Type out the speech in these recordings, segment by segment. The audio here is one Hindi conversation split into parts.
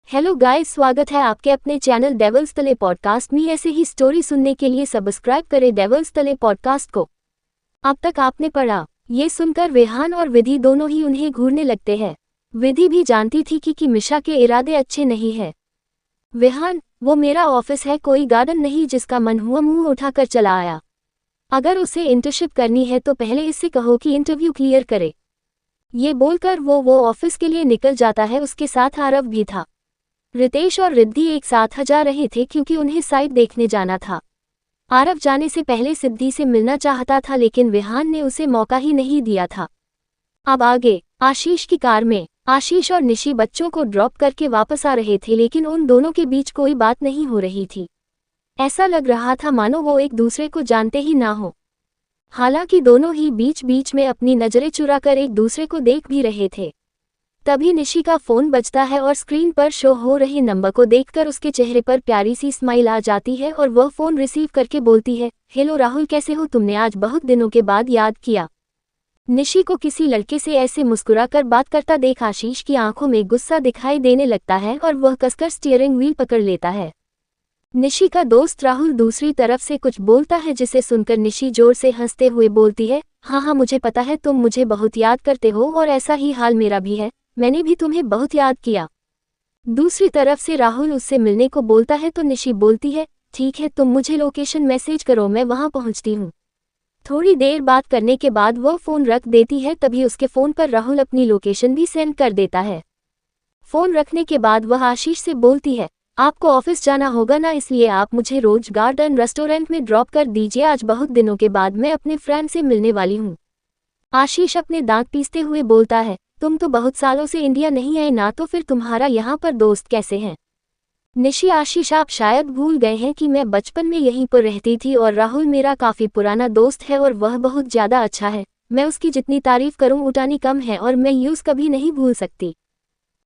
हेलो गाइस, स्वागत है आपके अपने चैनल डेविल्स तले पॉडकास्ट में। ऐसे ही स्टोरी सुनने के लिए सब्सक्राइब करें डेविल्स तले पॉडकास्ट को। अब तक आपने पढ़ा, ये सुनकर विहान और विधि दोनों ही उन्हें घूरने लगते हैं। विधि भी जानती थी कि मिशा के इरादे अच्छे नहीं है। विहान, वो मेरा ऑफिस है, कोई गार्डन नहीं जिसका मन हुआ मुंह उठाकर चला आया। अगर उसे इंटर्नशिप करनी है तो पहले इससे कहो कि इंटरव्यू क्लियर करे। ये बोलकर वो ऑफिस के लिए निकल जाता है। उसके साथ आरव भी था। रितेश और रिद्धि एक साथ जा रहे थे क्योंकि उन्हें साइट देखने जाना था। आरव जाने से पहले सिद्धि से मिलना चाहता था लेकिन विहान ने उसे मौका ही नहीं दिया था। अब आगे आशीष की कार में आशीष और निशी बच्चों को ड्रॉप करके वापस आ रहे थे लेकिन उन दोनों के बीच कोई बात नहीं हो रही थी। ऐसा लग रहा था मानो वो एक दूसरे को जानते ही ना हो। हालांकि दोनों ही बीच बीच में अपनी नजरें चुराकर एक दूसरे को देख भी रहे थे। तभी निशी का फोन बजता है और स्क्रीन पर शो हो रहे नंबर को देखकर उसके चेहरे पर प्यारी सी स्माइल आ जाती है और वह फोन रिसीव करके बोलती है, हेलो राहुल, कैसे हो? तुमने आज बहुत दिनों के बाद याद किया। निशी को किसी लड़के से ऐसे मुस्कुराकर बात करता देख आशीष की आंखों में गुस्सा दिखाई देने लगता है और वह कसकर स्टीयरिंग व्हील पकड़ लेता है। निशी का दोस्त राहुल दूसरी तरफ से कुछ बोलता है जिसे सुनकर निशी जोर से हंसते हुए बोलती है, हाँ, मुझे पता है तुम मुझे बहुत याद करते हो और ऐसा ही हाल मेरा भी है, मैंने भी तुम्हें बहुत याद किया। दूसरी तरफ से राहुल उससे मिलने को बोलता है तो निशी बोलती है, ठीक है, तुम मुझे लोकेशन मैसेज करो, मैं वहां पहुंचती हूँ। थोड़ी देर बात करने के बाद वह फोन रख देती है। तभी उसके फोन पर राहुल अपनी लोकेशन भी सेंड कर देता है। फोन रखने के बाद वह आशीष से बोलती है, आपको ऑफिस जाना होगा ना, इसलिए आप मुझे रोज गार्डन रेस्टोरेंट में ड्रॉप कर दीजिए। आज बहुत दिनों के बाद मैं अपने फ्रेंड से मिलने वाली हूँ। आशीष अपने दांत पीसते हुए बोलता है, तुम तो बहुत सालों से इंडिया नहीं आए ना, तो फिर तुम्हारा यहाँ पर दोस्त कैसे हैं? निशी, आशीष, आप शायद भूल गए हैं कि मैं बचपन में यहीं पर रहती थी और राहुल मेरा काफी पुराना दोस्त है और वह बहुत ज्यादा अच्छा है। मैं उसकी जितनी तारीफ करूं उतनी कम है और मैं यूज कभी नहीं भूल सकती।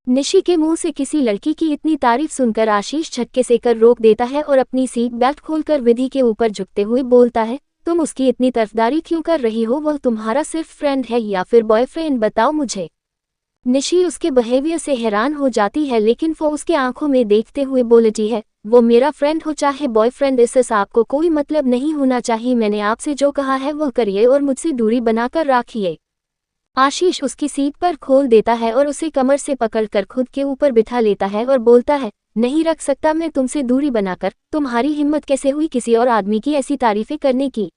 निशी के मुंह से किसी लड़की की इतनी तारीफ सुनकर आशीष झटके से कर रोक देता है और अपनी सीट बेल्ट खोलकर विधि के ऊपर झुकते हुए बोलता है, तुम उसकी इतनी तरफदारी क्यों कर रही हो? वह तुम्हारा सिर्फ फ्रेंड है या फिर बॉयफ्रेंड, बताओ मुझे। निशी उसके बिहेवियर से हैरान हो जाती है लेकिन वो उसके आंखों में देखते हुए बोलती है, वो मेरा फ्रेंड हो चाहे बॉयफ्रेंड, इससे आपको कोई मतलब नहीं होना चाहिए। मैंने आपसे जो कहा है वह करिए और मुझसे दूरी बनाकर रखिए। आशीष उसकी सीट पर खोल देता है और उसे कमर से पकड़कर खुद के ऊपर बिठा लेता है और बोलता है, नहीं रख सकता मैं तुमसे दूरी बनाकर। तुम्हारी हिम्मत कैसे हुई किसी और आदमी की ऐसी तारीफें करने की?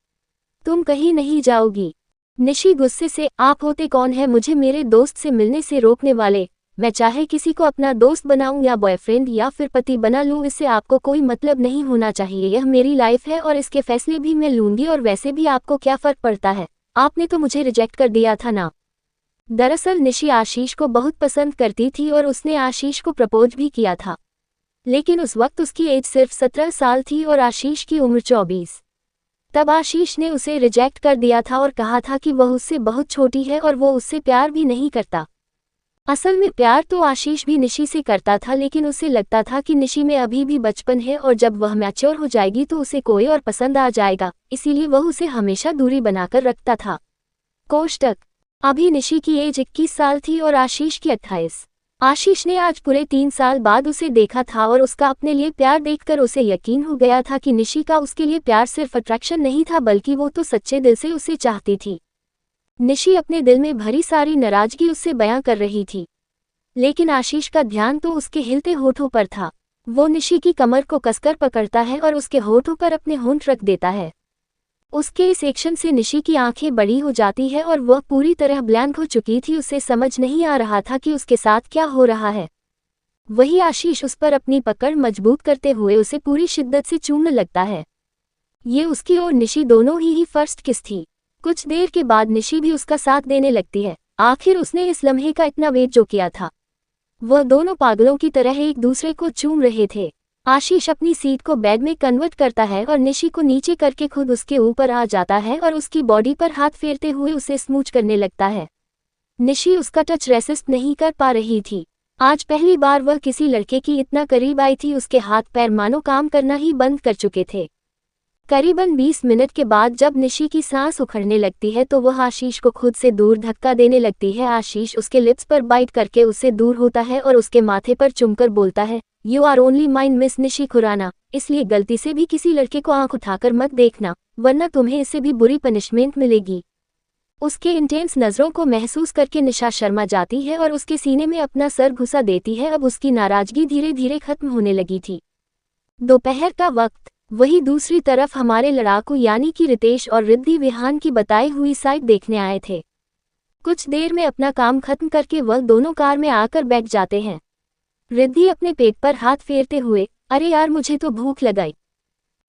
तुम कहीं नहीं जाओगी। निशी गुस्से से, आप होते कौन है मुझे मेरे दोस्त से मिलने से रोकने वाले? मैं चाहे किसी को अपना दोस्त बनाऊं या बॉयफ्रेंड या फिर पति बना लूं, इससे आपको कोई मतलब नहीं होना चाहिए। यह मेरी लाइफ है और इसके फैसले भी मैं लूंगी और वैसे भी आपको क्या फर्क पड़ता है? आपने तो मुझे रिजेक्ट कर दिया था ना। दरअसल निशी आशीष को बहुत पसंद करती थी और उसने आशीष को प्रपोज भी किया था, लेकिन उस वक्त उसकी एज सिर्फ 17 साल थी और आशीष की उम्र 24। तब आशीष ने उसे रिजेक्ट कर दिया था और कहा था कि वह उससे बहुत छोटी है और वो उससे प्यार भी नहीं करता। असल में प्यार तो आशीष भी निशी से करता था लेकिन उसे लगता था कि निशी में अभी भी बचपन है और जब वह मैच्योर हो जाएगी तो उसे कोई और पसंद आ जाएगा, इसीलिए वह उसे हमेशा दूरी बनाकर रखता था। कोष्टक, अभी निशी की एज 21 साल थी और आशीष की 28। आशीष ने आज पूरे 3 साल बाद उसे देखा था और उसका अपने लिए प्यार देखकर उसे यकीन हो गया था कि निशी का उसके लिए प्यार सिर्फ अट्रैक्शन नहीं था बल्कि वो तो सच्चे दिल से उसे चाहती थी। निशी अपने दिल में भरी सारी नाराजगी उससे बयां कर रही थी, लेकिन आशीष का ध्यान तो उसके हिलते होठों पर था। वो निशी की कमर को कसकर पकड़ता है और उसके होठों पर अपने होंठ रख देता है। उसके इस एक्शन से निशी की आंखें बड़ी हो जाती है और वह पूरी तरह ब्लैंक हो चुकी थी। उसे समझ नहीं आ रहा था कि उसके साथ क्या हो रहा है। वही आशीष उस पर अपनी पकड़ मजबूत करते हुए उसे पूरी शिद्दत से चूमने लगता है। ये उसकी और निशी दोनों ही फर्स्ट किस थी। कुछ देर के बाद निशी भी उसका साथ देने लगती है। आखिर उसने इस लम्हे का इतना वेट जो किया था। वह दोनों पागलों की तरह एक दूसरे को चूम रहे थे। आशीष अपनी सीट को बेड में कन्वर्ट करता है और निशी को नीचे करके खुद उसके ऊपर आ जाता है और उसकी बॉडी पर हाथ फेरते हुए उसे स्मूच करने लगता है। निशी उसका टच रेसिस्ट नहीं कर पा रही थी। आज पहली बार वह किसी लड़के की इतना करीब आई थी। उसके हाथ पैर मानो काम करना ही बंद कर चुके थे। करीबन 20 मिनट के बाद जब निशी की सांस उखड़ने लगती है तो वह आशीष को खुद से दूर धक्का देने लगती है। आशीष उसके लिप्स पर बाइट करके उससे दूर होता है और उसके माथे पर चुमकर बोलता है, you are only mine miss Nishi Khurana, इसलिए गलती से भी किसी लड़के को आंख उठाकर मत देखना, वरना तुम्हें इससे भी बुरी पनिशमेंट मिलेगी। उसके इंटेंस नज़रों को महसूस करके निशा शर्मा जाती है और उसके सीने में अपना सर घुसा देती है। अब उसकी नाराजगी धीरे धीरे खत्म होने लगी थी। दोपहर का वक्त। वही दूसरी तरफ हमारे लड़ाकू यानी कि रितेश और रिद्धि विहान की बताई हुई साइट देखने आए थे। कुछ देर में अपना काम खत्म करके वह दोनों कार में आकर बैठ जाते हैं। रिद्धि अपने पेट पर हाथ फेरते हुए, अरे यार मुझे तो भूख लगाई।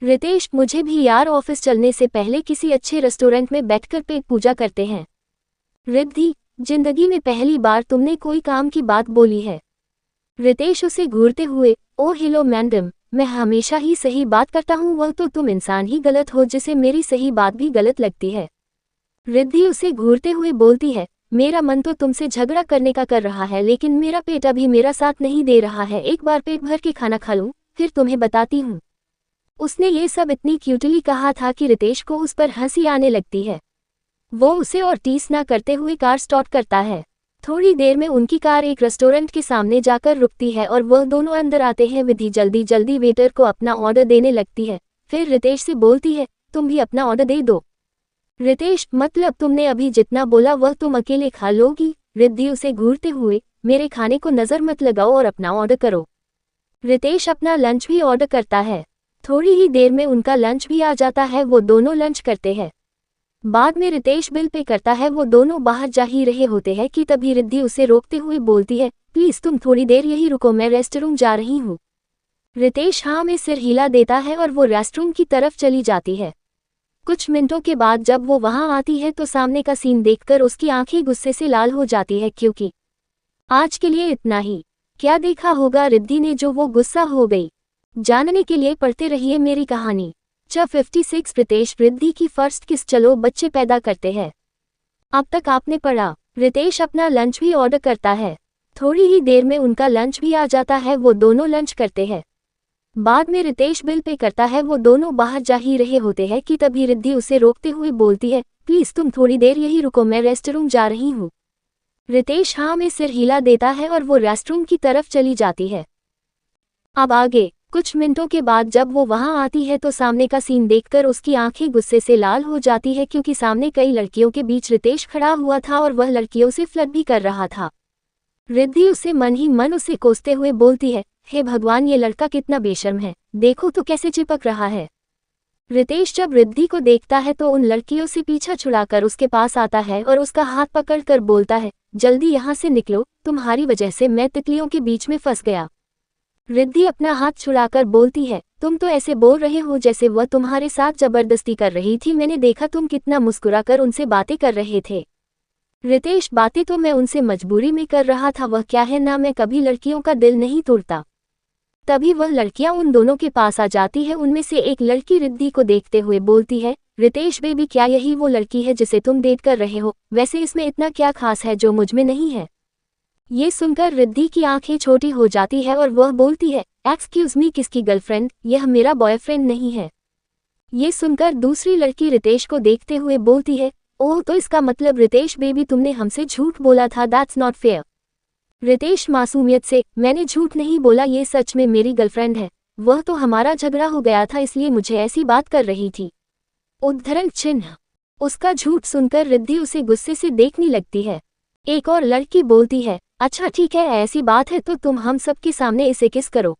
रितेश, मुझे भी यार, ऑफिस चलने से पहले किसी अच्छे रेस्टोरेंट में बैठकर पेट पूजा करते हैं। रिद्धि, जिंदगी में पहली बार तुमने कोई काम की बात बोली है। रितेश उसे घूरते हुए, ओ हेलो मैडम, मैं हमेशा ही सही बात करता हूँ, वह तो तुम इंसान ही गलत हो जिसे मेरी सही बात भी गलत लगती है। रिद्धि उसे घूरते हुए बोलती है, मेरा मन तो तुमसे झगड़ा करने का कर रहा है, लेकिन मेरा पेट अभी मेरा साथ नहीं दे रहा है। एक बार पेट भर के खाना खा लूं, फिर तुम्हें बताती हूँ। उसने ये सब इतनी क्यूटली कहा था कि रितेश को उस पर हंसी आने लगती है। वो उसे और टीस ना करते हुए कार स्टार्ट करता है। थोड़ी देर में उनकी कार एक रेस्टोरेंट के सामने जाकर रुकती है और वह दोनों अंदर आते हैं। विधि जल्दी जल्दी वेटर को अपना ऑर्डर देने लगती है, फिर रितेश से बोलती है, तुम भी अपना ऑर्डर दे दो। रितेश, मतलब तुमने अभी जितना बोला वह तुम अकेले खा लोगी? रिद्धि उसे घूरते हुए, मेरे खाने को नजर मत लगाओ और अपना ऑर्डर करो। रितेश अपना लंच भी ऑर्डर करता है। थोड़ी ही देर में उनका लंच भी आ जाता है। वो दोनों लंच करते हैं। बाद में रितेश बिल पे करता है। वो दोनों बाहर जा ही रहे होते हैं कि तभी रिद्धि उसे रोकते हुए बोलती है, प्लीज तुम थोड़ी देर यही रुको, मैं रेस्टरूम जा रही हूँ। रितेश हाँ में सिर हिला देता है और वो रेस्टरूम की तरफ चली जाती है। कुछ मिनटों के बाद जब वो वहां आती है तो सामने का सीन देखकर उसकी आंखें गुस्से से लाल हो जाती है, क्योंकि आज के लिए इतना ही। क्या देखा होगा रिद्धि ने जो वो गुस्सा हो गई? जानने के लिए पढ़ते रहिए मेरी कहानी। चैप्टर 56, रितेश रिद्धि की फर्स्ट किस, चलो बच्चे पैदा करते हैं। अब तक आपने पढ़ा। रितेश अपना लंच भी ऑर्डर करता है। थोड़ी ही देर में उनका लंच भी आ जाता है। वो दोनों लंच करते हैं। बाद में रितेश बिल पे करता है। वो दोनों बाहर जा ही रहे होते हैं कि तभी रिद्धि उसे रोकते हुए बोलती है, प्लीज तुम थोड़ी देर यही रुको, मैं रेस्टरूम जा रही हूँ। रितेश हाँ में सिर हिला देता है और वो रेस्टरूम की तरफ चली जाती है। अब आगे। कुछ मिनटों के बाद जब वो वहां आती है तो सामने का सीन देखकर उसकी आंखें गुस्से से लाल हो जाती है, क्योंकि सामने कई लड़कियों के बीच रितेश खड़ा हुआ था और वह लड़कियों से फ्लर्ट भी कर रहा था। रिद्धि उसे मन ही मन उसे कोसते हुए बोलती है, हे भगवान, ये लड़का कितना बेशर्म है, देखो तो कैसे चिपक रहा है। रितेश जब रिद्धि को देखता है तो उन लड़कियों से पीछा छुड़ाकर उसके पास आता है और उसका हाथ पकड़कर बोलता है, जल्दी यहाँ से निकलो, तुम्हारी वजह से मैं तितलियों के बीच में फंस गया। रिद्धि अपना हाथ छुड़ाकर बोलती है, तुम तो ऐसे बोल रहे हो जैसे वह तुम्हारे साथ जबरदस्ती कर रही थी, मैंने देखा तुम कितना मुस्कुराकर उनसे बातें कर रहे थे। रितेश, बातें तो मैं उनसे मजबूरी में कर रहा था, वह क्या है ना, मैं कभी लड़कियों का दिल नहीं तोड़ता। तभी वह लड़कियां उन दोनों के पास आ जाती है। उनमें से एक लड़की रिद्धि को देखते हुए बोलती है, रितेश बेबी, क्या यही वो लड़की है जिसे तुम डेट कर रहे हो? वैसे इसमें इतना क्या खास है जो मुझ में नहीं है? ये सुनकर रिद्धि की आंखें छोटी हो जाती है और वह बोलती है, एक्सक्यूज मी, किसकी गर्लफ्रेंड? यह मेरा बॉयफ्रेंड नहीं है। ये सुनकर दूसरी लड़की रितेश को देखते हुए बोलती है, ओह, तो इसका मतलब रितेश बेबी तुमने हमसे झूठ बोला था, दैट्स नॉट फेयर। रितेश मासूमियत से, मैंने झूठ नहीं बोला, ये सच में मेरी गर्लफ्रेंड है। वह तो हमारा झगड़ा हो गया था इसलिए मुझे ऐसी बात कर रही थी। उद्धरण चिन्ह। उसका झूठ सुनकर रिद्धि उसे गुस्से से देखने लगती है। एक और लड़की बोलती है, अच्छा ठीक है, ऐसी बात है तो तुम हम सबके सामने इसे किस करो।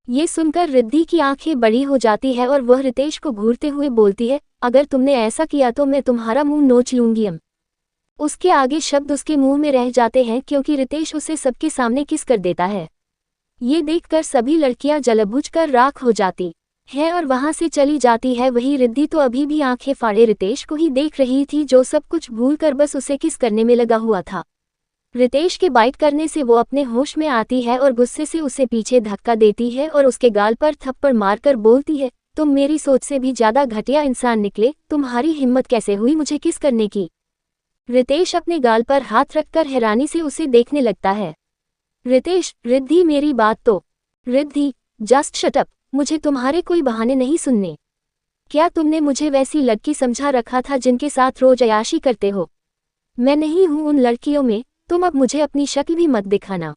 ये सुनकर रिद्धि की आंखें बड़ी हो जाती है और वह रितेश को घूरते हुए बोलती है, अगर तुमने ऐसा किया तो मैं तुम्हारा मुंह नोच लूंगी। उसके आगे शब्द उसके मुंह में रह जाते हैं क्योंकि रितेश उसे सबके सामने किस कर देता है। ये देखकर सभी लड़कियां जलबुझ कर राख हो जाती है और वहां से चली जाती है। वही रिद्धि तो अभी भी आंखें फाड़े रितेश को ही देख रही थी, जो सब कुछ भूलकर बस उसे किस करने में लगा हुआ था। रितेश के बाइट करने से वो अपने होश में आती है और गुस्से से उसे पीछे धक्का देती है और उसके गाल पर थप्पड़ मारकर बोलती है, तुम मेरी सोच से भी ज्यादा घटिया इंसान निकले, तुम्हारी हिम्मत कैसे हुई मुझे किस करने की। रितेश अपने गाल पर हाथ रखकर हैरानी से उसे देखने लगता है। रितेश, रिद्धि मेरी बात तो। रिद्धि, जस्ट शट अप, मुझे तुम्हारे कोई बहाने नहीं सुनने। क्या तुमने मुझे वैसी लड़की समझा रखा था जिनके साथ रोज अय्याशी करते हो? मैं नहीं हूं उन लड़कियों में, तुम अब मुझे अपनी शक्ल भी मत दिखाना।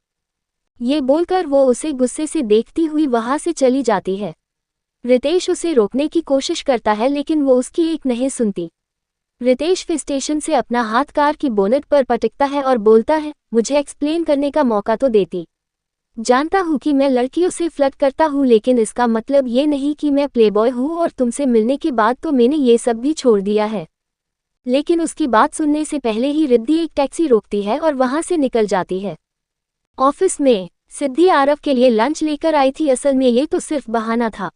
ये बोलकर वो उसे गुस्से से देखती हुई वहां से चली जाती है। रितेश उसे रोकने की कोशिश करता है लेकिन वो उसकी एक नहीं सुनती। रितेश फिर स्टेशन से अपना हाथ कार की बोनट पर पटकता है और बोलता है, मुझे एक्सप्लेन करने का मौका तो देती। जानता हूँ कि मैं लड़कियों से फ्लर्ट करता हूँ लेकिन इसका मतलब ये नहीं कि मैं प्लेबॉय हूँ और तुमसे मिलने के बाद तो मैंने ये सब भी छोड़ दिया है। लेकिन उसकी बात सुनने से पहले ही रिद्धि एक टैक्सी रोकती है और वहां से निकल जाती है। ऑफिस में सिद्धि आरव के लिए लंच लेकर आई थी। असल में ये तो सिर्फ बहाना था।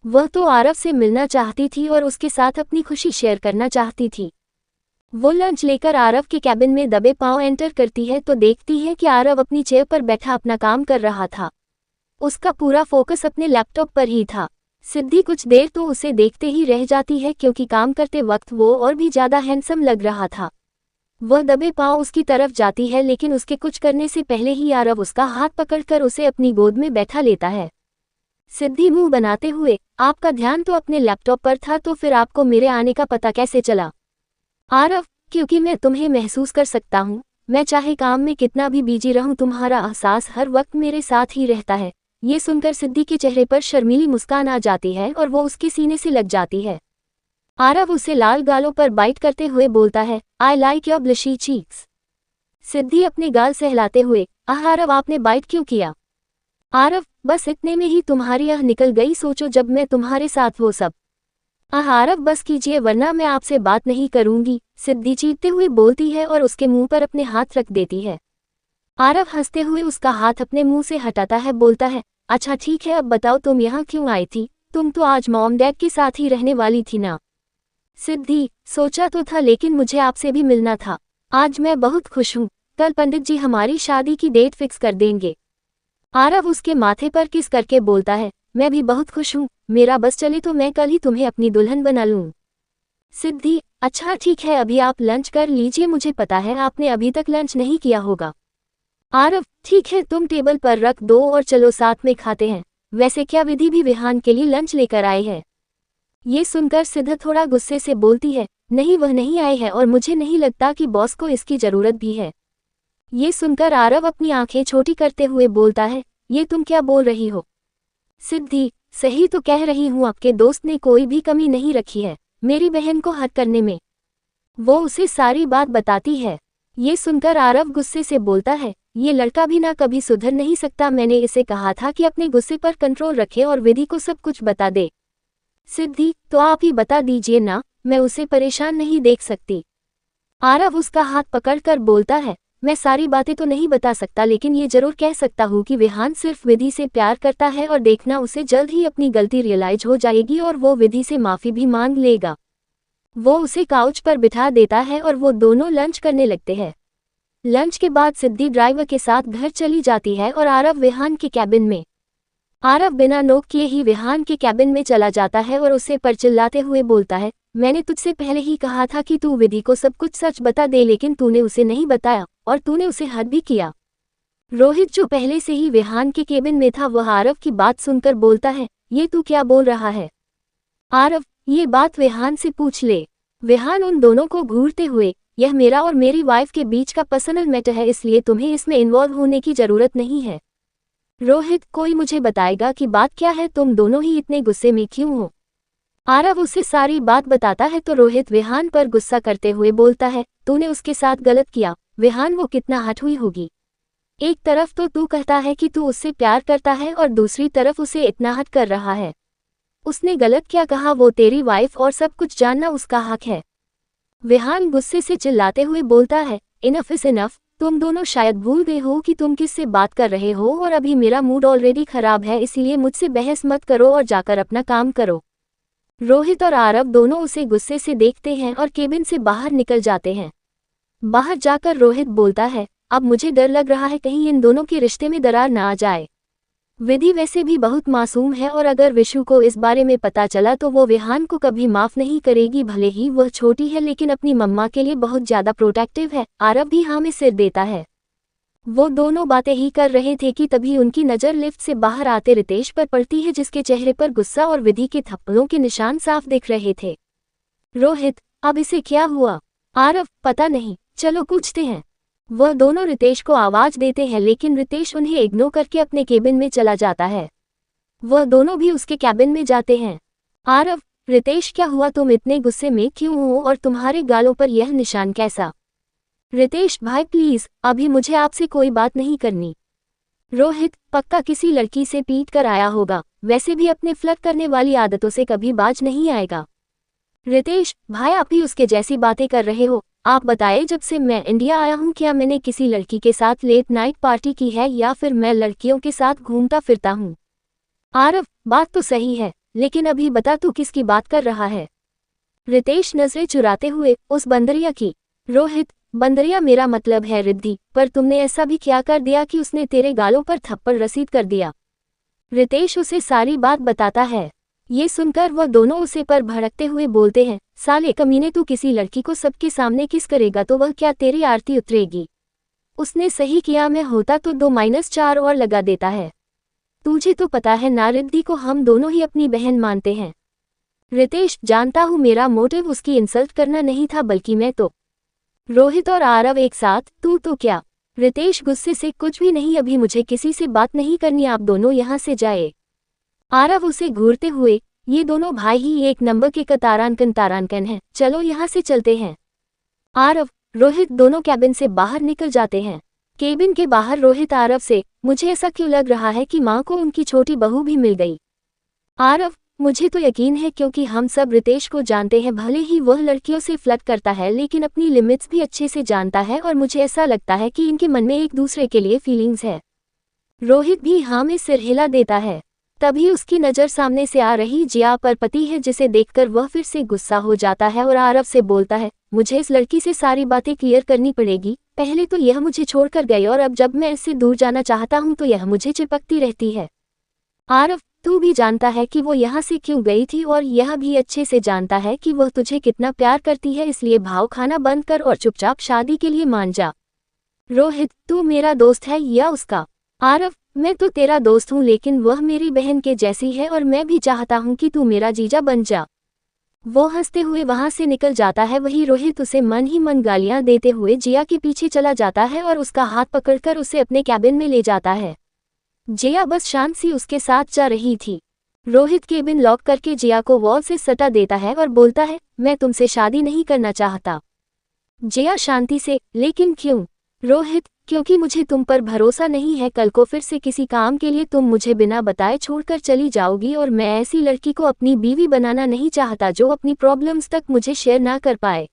वह तो आरव से मिलना चाहती थी और उसके साथ अपनी खुशी शेयर करना चाहती थी। वो लंच लेकर आरव के कैबिन में दबे पांव एंटर करती है तो देखती है कि आरव अपनी चेयर पर बैठा अपना काम कर रहा था। उसका पूरा फोकस अपने लैपटॉप पर ही था। सिद्धि कुछ देर तो उसे देखते ही रह जाती है क्योंकि काम करते वक्त वो और भी ज्यादा हैंडसम लग रहा था। वह दबे पांव उसकी तरफ जाती है लेकिन उसके कुछ करने से पहले ही आरव उसका हाथ पकड़कर उसे अपनी गोद में बैठा लेता है। सिद्धि मुंह बनाते हुए, आपका ध्यान तो अपने लैपटॉप पर था तो फिर आपको मेरे आने का पता कैसे चला? आरव, क्योंकि मैं तुम्हें महसूस कर सकता हूँ। मैं चाहे काम में कितना भी बिजी रहूं तुम्हारा एहसास हर वक्त मेरे साथ ही रहता है। ये सुनकर सिद्धि के चेहरे पर शर्मीली मुस्कान आ जाती है और वो उसके सीने से लग जाती है। आरव उसे लाल गालों पर बाइट करते हुए बोलता है, I like your blushy cheeks. Siddhi अपने गाल सहलाते हुए, आरव आपने बाइट क्यों किया? आरव, बस इतने में ही तुम्हारी आह निकल गई। सोचो जब मैं तुम्हारे साथ वो सब। आरव बस कीजिए वरना मैं आपसे बात नहीं करूंगी, सिद्धि चीखते हुए बोलती है और उसके मुंह पर अपने हाथ रख देती है। आरव हंसते हुए उसका हाथ अपने मुंह से हटाता है, बोलता है, अच्छा ठीक है अब बताओ तुम यहाँ क्यों आई थी? तुम तो आज मॉम डैड के साथ ही रहने वाली थी ना? सिद्धि, सोचा तो था लेकिन मुझे आपसे भी मिलना था। आज मैं बहुत खुश हूँ। कल पंडित जी हमारी शादी की डेट फिक्स कर देंगे। आरव उसके माथे पर किस करके बोलता है, मैं भी बहुत खुश हूँ। मेरा बस चले तो मैं कल ही तुम्हें अपनी दुल्हन बना लूँ। सिद्धि, अच्छा ठीक है अभी आप लंच कर लीजिए, मुझे पता है आपने अभी तक लंच नहीं किया होगा। आरव, ठीक है तुम टेबल पर रख दो और चलो साथ में खाते हैं। वैसे क्या विधि भी विहान के लिए लंच लेकर आए है? ये सुनकर सिद्ध थोड़ा गुस्से से बोलती है, नहीं वह नहीं आए है और मुझे नहीं लगता कि बॉस को इसकी जरूरत भी है। ये सुनकर आरव अपनी आंखें छोटी करते हुए बोलता है, ये तुम क्या बोल रही हो? सिद्धि, सही तो कह रही हूँ, आपके दोस्त ने कोई भी कमी नहीं रखी है मेरी बहन को हक करने में। वो उसे सारी बात बताती है। ये सुनकर आरव गुस्से से बोलता है, ये लड़का भी ना कभी सुधर नहीं सकता। मैंने इसे कहा था कि अपने गुस्से पर कंट्रोल रखे और विधि को सब कुछ बता दे। सिद्धि, तो आप ही बता दीजिए ना, मैं उसे परेशान नहीं देख सकती। आरव उसका हाथ पकड़कर बोलता है, मैं सारी बातें तो नहीं बता सकता लेकिन ये जरूर कह सकता हूँ कि विहान सिर्फ विधि से प्यार करता है और देखना उसे जल्द ही अपनी गलती रियलाइज हो जाएगी और वो विधि से माफी भी मांग लेगा। वो उसे काउच पर बिठा देता है और वो दोनों लंच करने लगते हैं। लंच के बाद सिद्धि ड्राइवर के साथ घर चली जाती है और आरव विहान के कैबिन में। आरव बिना नोक किए ही विहान के कैबिन में चला जाता है और उसे पर चिल्लाते हुए बोलता है, मैंने तुझसे पहले ही कहा था कि तू विधि को सब कुछ सच बता दे लेकिन तूने उसे नहीं बताया और तूने उसे हद भी किया। रोहित जो पहले से ही विहान के केबिन में था वह आरव की बात सुनकर बोलता है, ये तू क्या बोल रहा है? आरव, ये बात विहान से पूछ ले। विहान उन दोनों को घूरते हुए, यह मेरा और मेरी वाइफ के बीच का पर्सनल मैटर है इसलिए तुम्हें इसमें इन्वॉल्व होने की जरूरत नहीं है। रोहित, कोई मुझे बताएगा कि बात क्या है? तुम दोनों ही इतने गुस्से में क्यों हो? आरव उसे सारी बात बताता है तो रोहित विहान पर गुस्सा करते हुए बोलता है, तूने उसके साथ गलत किया। विहान, वो कितना हट हुई होगी। एक तरफ तो तू कहता है कि तू उससे प्यार करता है और दूसरी तरफ उसे इतना हट कर रहा है। उसने गलत क्या कहा? वो तेरी वाइफ और सब कुछ जानना उसका हक है। विहान गुस्से से चिल्लाते हुए बोलता है, इनफ इज इनफ। तुम दोनों शायद भूल गए हो कि तुम किससे बात कर रहे हो और अभी मेरा मूड ऑलरेडी खराब है इसलिए मुझसे बहस मत करो और जाकर अपना काम करो। रोहित और आरव दोनों उसे गुस्से से देखते हैं और केबिन से बाहर निकल जाते हैं। बाहर जाकर रोहित बोलता है, अब मुझे डर लग रहा है कहीं इन दोनों के रिश्ते में दरार ना आ जाए। विधि वैसे भी बहुत मासूम है और अगर विशु को इस बारे में पता चला तो वो विहान को कभी माफ नहीं करेगी। भले ही वह छोटी है लेकिन अपनी मम्मा के लिए बहुत ज्यादा प्रोटेक्टिव है। आरव भी हाँ में सिर देता है। वो दोनों बातें ही कर रहे थे कि तभी उनकी नज़र लिफ्ट से बाहर आते रितेश पर पड़ती है, जिसके चेहरे पर गुस्सा और विधि के थप्पड़ों के निशान साफ दिख रहे थे। रोहित, अब इसे क्या हुआ? आरव, पता नहीं, चलो पूछते हैं। वह दोनों रितेश को आवाज देते हैं, लेकिन रितेश उन्हें इग्नोर करके अपने केबिन में चला जाता है। वह दोनों भी उसके कैबिन में जाते हैं। आरव, रितेश, क्या हुआ? तुम इतने गुस्से में क्यों हो और तुम्हारे गालों पर यह निशान कैसा? रितेश भाई प्लीज, अभी मुझे आपसे कोई बात नहीं करनी। रोहित, पक्का किसी लड़की से पीट कर आया होगा, वैसे भी अपने फ्लर्ट करने वाली आदतों से कभी बाज नहीं आएगा। रितेश भाई, आप भी उसके जैसी बातें कर रहे हो। आप बताएं, जब से मैं इंडिया आया हूँ क्या मैंने किसी लड़की के साथ लेट नाइट पार्टी की है या फिर मैं लड़कियों के साथ घूमता फिरता हूँ? आरव, बात तो सही है, लेकिन अभी बता तू किसकी बात कर रहा है? रितेश नजरें चुराते हुए, उस बंदरिया की। रोहित, बंदरिया मेरा मतलब है रिद्धि, पर तुमने ऐसा भी क्या कर दिया कि उसने तेरे गालों पर थप्पड़ रसीद कर दिया? रितेश उसे सारी बात बताता है। ये सुनकर वह दोनों उसे पर भड़कते हुए बोलते हैं, साले कमीने, तू किसी लड़की को सबके सामने किस करेगा तो वह क्या तेरी आरती उतरेगी? उसने सही किया, मैं होता तो 2-4 और लगा देता है। तुझे तो पता है ना, रिद्धि को हम दोनों ही अपनी बहन मानते हैं। रितेश, जानता हूँ, मेरा मोटिव उसकी इंसल्ट करना नहीं था, बल्कि मैं तो। रोहित और आरव एक साथ, तू तो क्या? रितेश गुस्से से, कुछ भी नहीं, अभी मुझे किसी से बात नहीं करनी, आप दोनों यहाँ से जाए। आरव उसे घूरते हुए, ये दोनों भाई ही एक नंबर के कतारानकन हैं, चलो यहाँ से चलते हैं। आरव, रोहित दोनों कैबिन से बाहर निकल जाते हैं। केबिन के बाहर रोहित आरव से, मुझे ऐसा क्यों लग रहा है कि माँ को उनकी छोटी बहू भी मिल गई? आरव, मुझे तो यकीन है, क्योंकि हम सब रितेश को जानते हैं, भले ही वह लड़कियों से फ्लर्ट करता है लेकिन अपनी लिमिट्स भी अच्छे से जानता है, और मुझे ऐसा लगता है कि इनके मन में एक दूसरे के लिए फीलिंग्स है। रोहित भी हाँ में सिर हिला देता है। तभी उसकी नज़र सामने से आ रही जिया पर पति है, जिसे देखकर वह फिर से गुस्सा हो जाता है और आरव से बोलता है, मुझे इस लड़की से सारी बातें क्लियर करनी पड़ेगी। पहले तो यह मुझे छोड़कर गई और अब जब मैं इससे दूर जाना चाहता हूँ तो यह मुझे चिपकती रहती है। आरव, तू भी जानता है कि वो यहाँ से क्यों गई थी और यह भी अच्छे से जानता है कि वह तुझे कितना प्यार करती है, इसलिए भाव खाना बंद कर और चुपचाप शादी के लिए मान जा। रोहित, तू मेरा दोस्त है या उसका? आरव, मैं तो तेरा दोस्त हूँ, लेकिन वह मेरी बहन के जैसी है और मैं भी चाहता हूँ कि तू मेरा जीजा बन जा। वो हंसते हुए वहां से निकल जाता है। वही रोहित उसे मन ही मन गालियां देते हुए जिया के पीछे चला जाता है और उसका हाथ पकड़कर उसे अपने कैबिन में ले जाता है। जिया बस शांत सी उसके साथ जा रही थी। रोहित केबिन लॉक करके जिया को वॉल से सटा देता है और बोलता है, मैं तुमसे शादी नहीं करना चाहता। जिया शांति से, लेकिन क्यों? रोहित, क्योंकि मुझे तुम पर भरोसा नहीं है, कल को फिर से किसी काम के लिए तुम मुझे बिना बताए छोड़कर चली जाओगी और मैं ऐसी लड़की को अपनी बीवी बनाना नहीं चाहता जो अपनी प्रॉब्लम्स तक मुझे शेयर ना कर पाए।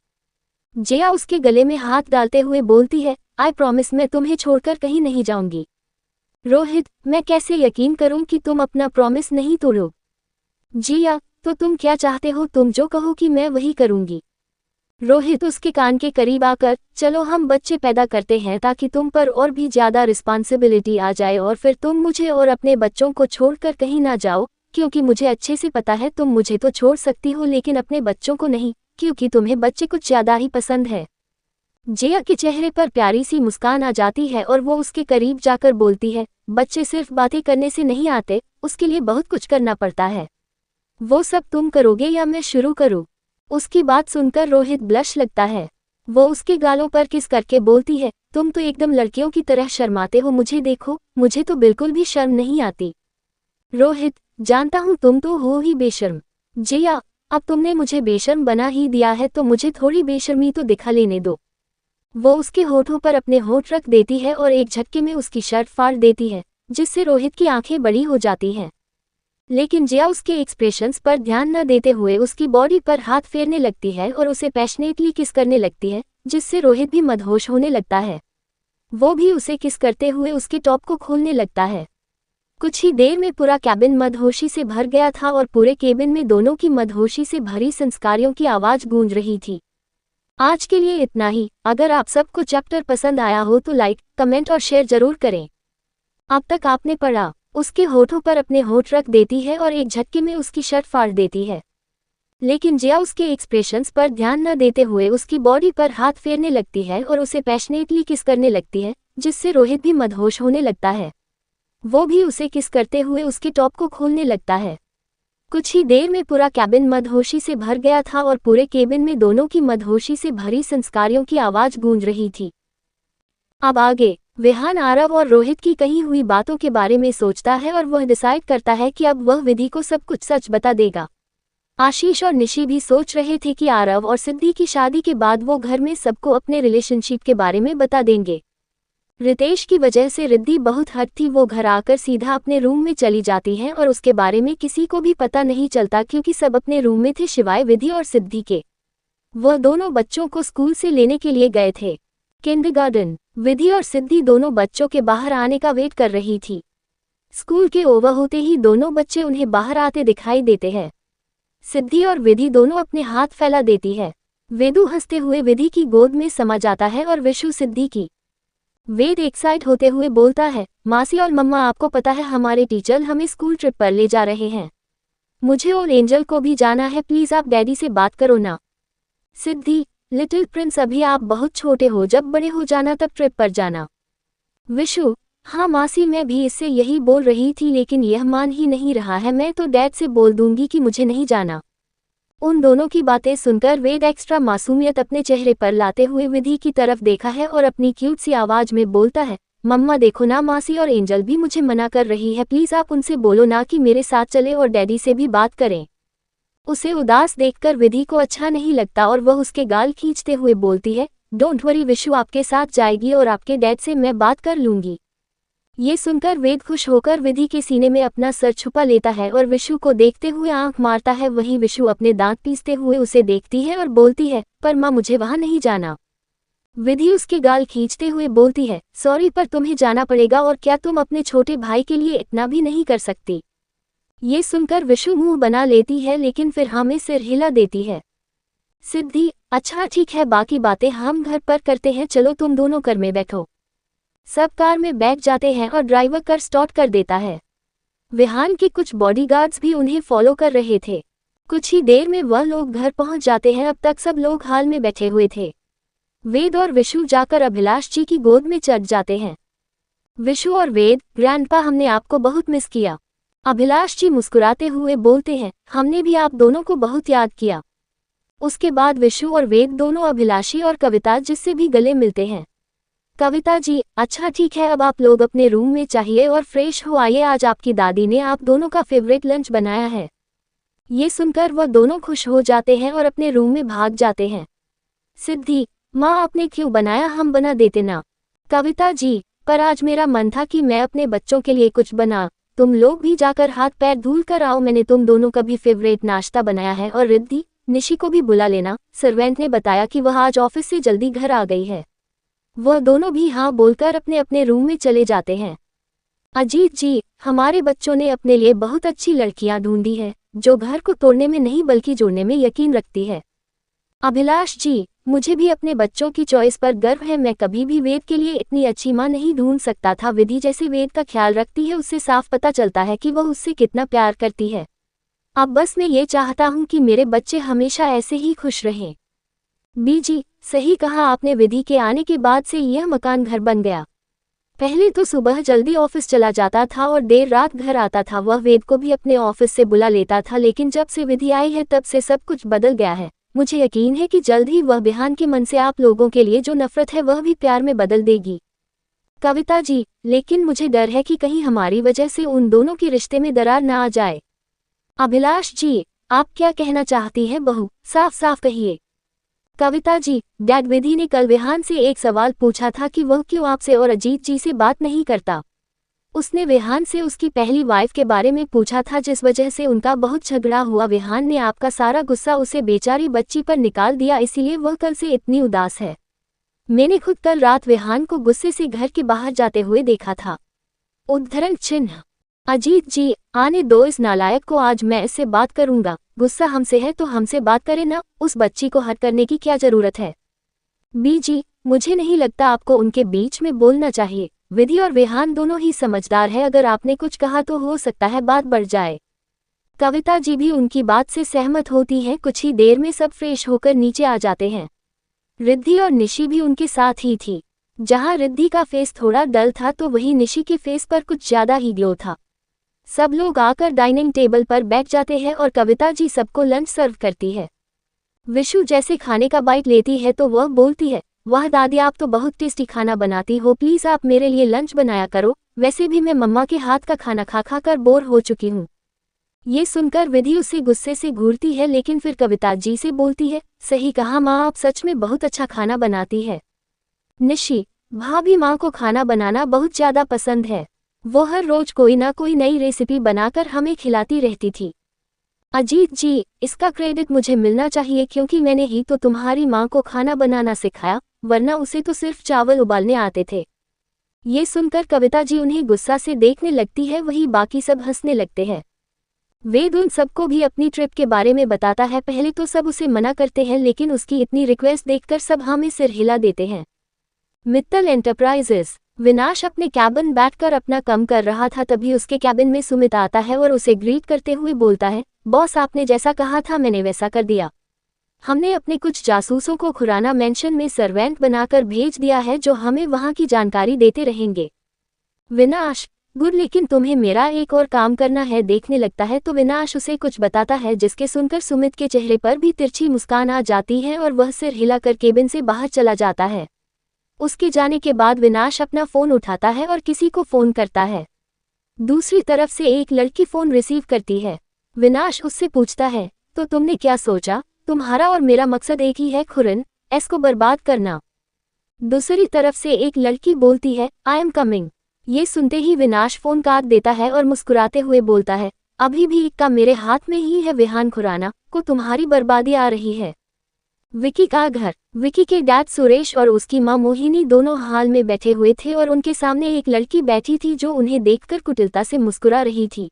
जिया उसके गले में हाथ डालते हुए बोलती है, आई प्रॉमिस, मैं तुम्हें छोड़कर कहीं नहीं जाऊंगी। रोहित, मैं कैसे यकीन करूं कि तुम अपना प्रॉमिस नहीं तोड़ो? जिया, तो तुम क्या चाहते हो? तुम जो कहो कि मैं वही करूंगी। रोहित उसके कान के करीब आकर, चलो हम बच्चे पैदा करते हैं ताकि तुम पर और भी ज्यादा रिस्पॉन्सिबिलिटी आ जाए और फिर तुम मुझे और अपने बच्चों को छोड़कर कहीं ना जाओ, क्योंकि मुझे अच्छे से पता है तुम मुझे तो छोड़ सकती हो लेकिन अपने बच्चों को नहीं, क्योंकि तुम्हें बच्चे कुछ ज्यादा ही पसंद है। जिया के चेहरे पर प्यारी सी मुस्कान आ जाती है और वो उसके करीब जाकर बोलती है, बच्चे सिर्फ बातें करने से नहीं आते, उसके लिए बहुत कुछ करना पड़ता है। वो सब तुम करोगे या मैं शुरू करूँ? उसकी बात सुनकर रोहित ब्लश लगता है। वो उसके गालों पर किस करके बोलती है, तुम तो एकदम लड़कियों की तरह शर्माते हो, मुझे देखो, मुझे तो बिल्कुल भी शर्म नहीं आती। रोहित, जानता हूँ तुम तो हो ही बेशर्म। जिया, अब तुमने मुझे बेशर्म बना ही दिया है तो मुझे थोड़ी बेशर्मी तो दिखा लेने दो। वो उसके होठों पर अपने होठ रख देती है और एक झटके में उसकी शर्ट फाड़ देती है, जिससे रोहित की आंखें बड़ी हो जाती हैं। लेकिन जिया उसके एक्सप्रेशंस पर ध्यान न देते हुए उसकी बॉडी पर हाथ फेरने लगती है और उसे पैशनेटली किस करने लगती है, जिससे रोहित भी मदहोश होने लगता है। वो भी उसे किस करते हुए उसके टॉप को खोलने लगता है। कुछ ही देर में पूरा कैबिन मदहोशी से भर गया था और पूरे केबिन में दोनों की मदहोशी से भरी संस्कारियों की आवाज गूंज रही थी। आज के लिए इतना ही। अगर आप सबको चैप्टर पसंद आया हो तो लाइक, कमेंट और शेयर जरूर करें। अब तक आपने पढ़ा। उसके होठों पर अपने होठ रख देती है और एक झटके में उसकी शर्ट फाड़ देती है। लेकिन जिया उसके एक्सप्रेशंस पर ध्यान न देते हुए उसकी बॉडी पर हाथ फेरने लगती है और उसे पैशनेटली किस करने लगती है, जिससे रोहित भी मदहोश होने लगता है। वो भी उसे किस करते हुए उसके टॉप को खोलने लगता है। कुछ ही देर में पूरा कैबिन मदहोशी से भर गया था और पूरे केबिन में दोनों की मदहोशी से भरी संस्कारियों की आवाज गूंज रही थी। अब आगे विहान आरव और रोहित की कही हुई बातों के बारे में सोचता है और वह डिसाइड करता है कि अब वह विधि को सब कुछ सच बता देगा। आशीष और निशी भी सोच रहे थे कि आरव और सिद्धि की शादी के बाद वो घर में सबको अपने रिलेशनशिप के बारे में बता देंगे। रितेश की वजह से रिद्धि बहुत हट थी। वो घर आकर सीधा अपने रूम में चली जाती है और उसके बारे में किसी को भी पता नहीं चलता क्योंकि सब अपने रूम में थे सिवाय विधि और सिद्धि के। वह दोनों बच्चों को स्कूल से लेने के लिए गए थे। किंडरगार्टन विधि और सिद्धि दोनों बच्चों के बाहर आने का वेट कर रही थी। स्कूल के ओवर होते ही दोनों बच्चे उन्हें बाहर आते दिखाई देते हैं। सिद्धि और विधि दोनों अपने हाथ फैला देती है। वेदू हंसते हुए विधि की गोद में समा जाता है और विशु सिद्धि की। वेद एक्साइट होते हुए बोलता है, मासी और मम्मा आपको पता है हमारे टीचर हमें स्कूल ट्रिप पर ले जा रहे हैं। मुझे और एंजल को भी जाना है, प्लीज आप डैडी से बात करो ना। सिद्धि, लिटिल प्रिंस अभी आप बहुत छोटे हो, जब बड़े हो जाना तब ट्रिप पर जाना। विशु, हाँ मासी मैं भी इससे यही बोल रही थी लेकिन यह मान ही नहीं रहा है। मैं तो डैड से बोल दूंगी कि मुझे नहीं जाना। उन दोनों की बातें सुनकर वेद एक्स्ट्रा मासूमियत अपने चेहरे पर लाते हुए विधि की तरफ देखा है और अपनी क्यूट सी आवाज में बोलता है, मम्मा देखो ना, मासी और एंजल भी मुझे मना कर रही है, प्लीज आप उनसे बोलो ना कि मेरे साथ चले और डैडी से भी बात करें। उसे उदास देखकर विधि को अच्छा नहीं लगता और वह उसके गाल खींचते हुए बोलती है, डोंट वरी विशु आपके साथ जाएगी और आपके डैड से मैं बात कर लूंगी। ये सुनकर वेद खुश होकर विधि के सीने में अपना सर छुपा लेता है और विशु को देखते हुए आंख मारता है। वहीं विशु अपने दांत पीसते हुए उसे देखती है और बोलती है, पर माँ मुझे वहां नहीं जाना। विधि उसके गाल खींचते हुए बोलती है, सॉरी पर तुम्हें जाना पड़ेगा और क्या तुम अपने छोटे भाई के लिए इतना भी नहीं कर सकती। ये सुनकर विशु मुंह बना लेती है लेकिन फिर हमें सिर हिला देती है। सिद्धि, अच्छा ठीक है, बाकी बातें हम घर पर करते हैं, चलो तुम दोनों कार में बैठो। सब कार में बैठ जाते हैं और ड्राइवर कार स्टार्ट कर देता है। विहान के कुछ बॉडीगार्ड्स भी उन्हें फॉलो कर रहे थे। कुछ ही देर में वह लोग घर पहुंच जाते हैं। अब तक सब लोग हाल में बैठे हुए थे। वेद और विशु जाकर अभिलाष जी की गोद में चढ़ जाते हैं। विशु और वेद, ग्रैंडपा हमने आपको बहुत मिस किया। अभिलाष जी मुस्कुराते हुए बोलते हैं, हमने भी आप दोनों को बहुत याद किया। उसके बाद विशु और वेद दोनों अभिलाषी और कविता जिससे भी गले मिलते हैं। कविता जी, अच्छा ठीक है, अब आप लोग अपने रूम में चाहिए और फ्रेश हो आइए, आज आपकी दादी ने आप दोनों का फेवरेट लंच बनाया है। ये सुनकर वह दोनों खुश हो जाते हैं और अपने रूम में भाग जाते हैं। सिद्धि, माँ आपने क्यों बनाया, हम बना देते ना। कविता जी, पर आज मेरा मन था कि मैं अपने बच्चों के लिए कुछ बना, तुम लोग भी जाकर हाथ पैर धुल कर आओ, मैंने तुम दोनों का भी फेवरेट नाश्ता बनाया है। और रिद्धि, निशी को भी बुला लेना, सर्वेंट ने बताया कि वह आज ऑफिस से जल्दी घर आ गई है। वह दोनों भी हाँ बोलकर अपने अपने रूम में चले जाते हैं। अजीत जी, हमारे बच्चों ने अपने लिए बहुत अच्छी लड़कियां ढूंढी है जो घर को तोड़ने में नहीं बल्कि जोड़ने में यकीन रखती है। अभिलाष जी, मुझे भी अपने बच्चों की चॉइस पर गर्व है, मैं कभी भी वेद के लिए इतनी अच्छी माँ नहीं ढूंढ सकता था। विधि जैसे वेद का ख्याल रखती है, उससे साफ पता चलता है कि वह उससे कितना प्यार करती है। अब बस मैं ये चाहता हूँ कि मेरे बच्चे हमेशा ऐसे ही खुश रहें। बीजी, सही कहा आपने, विधि के आने के बाद से यह मकान घर बन गया। पहले तो सुबह जल्दी ऑफिस चला जाता था और देर रात घर आता था। वह वेद को भी अपने ऑफिस से बुला लेता था, लेकिन जब से विधि आई है तब से सब कुछ बदल गया है। मुझे यकीन है कि जल्द ही वह विहान के मन से आप लोगों के लिए जो नफरत है वह भी प्यार में बदल देगी। कविता जी, लेकिन मुझे डर है कि कहीं हमारी वजह से उन दोनों के रिश्ते में दरार न आ जाए। अभिलाष जी, आप क्या कहना चाहती हैं बहू, साफ साफ कहिए। कविता जी, डैड, विधि ने कल विहान से एक सवाल पूछा था कि वह क्यों आपसे और अजीत जी से बात नहीं करता। उसने विहान से उसकी पहली वाइफ के बारे में पूछा था जिस वजह से उनका बहुत झगड़ा हुआ। विहान ने आपका सारा गुस्सा उसे बेचारी बच्ची पर निकाल दिया, इसीलिए वह कल से इतनी उदास है। मैंने खुद कल रात विहान को गुस्से से घर के बाहर जाते हुए देखा था। उद्धरण चिन्ह। अजीत जी, आने दो इस नालायक को, आज मैं इससे बात करूंगा। गुस्सा हमसे है तो हमसे बात करे ना, उस बच्ची को हट करने की क्या जरूरत है। बीजी, मुझे नहीं लगता आपको उनके बीच में बोलना चाहिए। विधि और विहान दोनों ही समझदार है, अगर आपने कुछ कहा तो हो सकता है बात बढ़ जाए। कविता जी भी उनकी बात से सहमत होती हैं। कुछ ही देर में सब फ्रेश होकर नीचे आ जाते हैं। रिद्धि और निशी भी उनके साथ ही थी। जहां रिद्धि का फेस थोड़ा डल था तो वहीं निशी के फेस पर कुछ ज्यादा ही ग्लो था। सब लोग आकर डाइनिंग टेबल पर बैठ जाते हैं और कविता जी सबको लंच सर्व करती है। विशु जैसे खाने का बाइट लेती है तो वह बोलती है, वाह दादी आप तो बहुत टेस्टी खाना बनाती हो, प्लीज आप मेरे लिए लंच बनाया करो, वैसे भी मैं मम्मा के हाथ का खाना खा खा कर बोर हो चुकी हूँ। ये सुनकर विधि उसे गुस्से से घूरती है लेकिन फिर कविता जी से बोलती है, सही कहा माँ, आप सच में बहुत अच्छा खाना बनाती है। निशी, भाभी माँ को खाना बनाना बहुत ज्यादा पसंद है, वो हर रोज कोई ना कोई नई रेसिपी बनाकर हमें खिलाती रहती थी। अजीत जी, इसका क्रेडिट मुझे मिलना चाहिए क्योंकि मैंने ही तो तुम्हारी माँ को खाना बनाना सिखाया, वरना उसे तो सिर्फ चावल उबालने आते थे। ये सुनकर कविता जी उन्हें गुस्सा से देखने लगती है, वही बाकी सब हंसने लगते हैं। वेद उन सबको भी अपनी ट्रिप के बारे में बताता है। पहले तो सब उसे मना करते हैं लेकिन उसकी इतनी रिक्वेस्ट देखकर सब हाँ में सिर हिला देते हैं। मित्तल एंटरप्राइजेस। विनाश अपने कैबिन बैठकर अपना काम कर रहा था, तभी उसके कैबिन में सुमित आता है और उसे ग्रीट करते हुए बोलता है, बॉस आपने जैसा कहा था मैंने वैसा कर दिया। हमने अपने कुछ जासूसों को खुराना मेंशन में सर्वेंट बनाकर भेज दिया है जो हमें वहां की जानकारी देते रहेंगे। विनाश, गुड, लेकिन तुम्हें मेरा एक और काम करना है। देखने लगता है तो विनाश उसे कुछ बताता है जिसके सुनकर सुमित के चेहरे पर भी तिरछी मुस्कान आ जाती है और वह सिर हिलाकर केबिन से बाहर चला जाता है। उसके जाने के बाद विनाश अपना फोन उठाता है और किसी को फोन करता है। दूसरी तरफ से एक लड़की फोन रिसीव करती है। विनाश उससे पूछता है, तो तुमने क्या सोचा? तुम्हारा और मेरा मकसद एक ही है, खुरन एस को बर्बाद करना। दूसरी तरफ से एक लड़की बोलती है, आई एम कमिंग। ये सुनते ही विनाश फोन काट देता है और मुस्कुराते हुए बोलता है, अभी भी इक्का मेरे हाथ में ही है, विहान खुराना को तुम्हारी बर्बादी आ रही है। विकी का घर। विकी के डैड सुरेश और उसकी मां मोहिनी दोनों हाल में बैठे हुए थे और उनके सामने एक लड़की बैठी थी जो उन्हें देखकर कुटिलता से मुस्कुरा रही थी।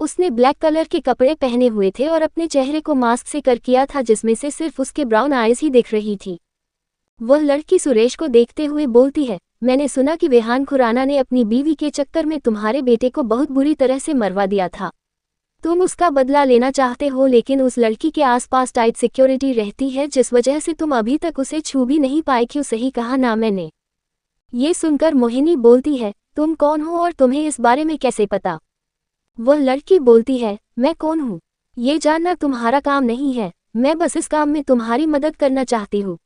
उसने ब्लैक कलर के कपड़े पहने हुए थे और अपने चेहरे को मास्क से कर किया था जिसमें से सिर्फ उसके ब्राउन आईज ही दिख रही थी। वह लड़की सुरेश को देखते हुए बोलती है, मैंने सुना कि विहान खुराना ने अपनी बीवी के चक्कर में तुम्हारे बेटे को बहुत बुरी तरह से मरवा दिया था। तुम उसका बदला लेना चाहते हो, लेकिन उस लड़की के आसपास टाइट सिक्योरिटी रहती है जिस वजह से तुम अभी तक उसे छू भी नहीं पाए। क्यों? सही कहा ना मैंने? ये सुनकर मोहिनी बोलती है, तुम कौन हो और तुम्हें इस बारे में कैसे पता? वह लड़की बोलती है, मैं कौन हूँ ये जानना तुम्हारा काम नहीं है, मैं बस इस काम में तुम्हारी मदद करना चाहती हूँ।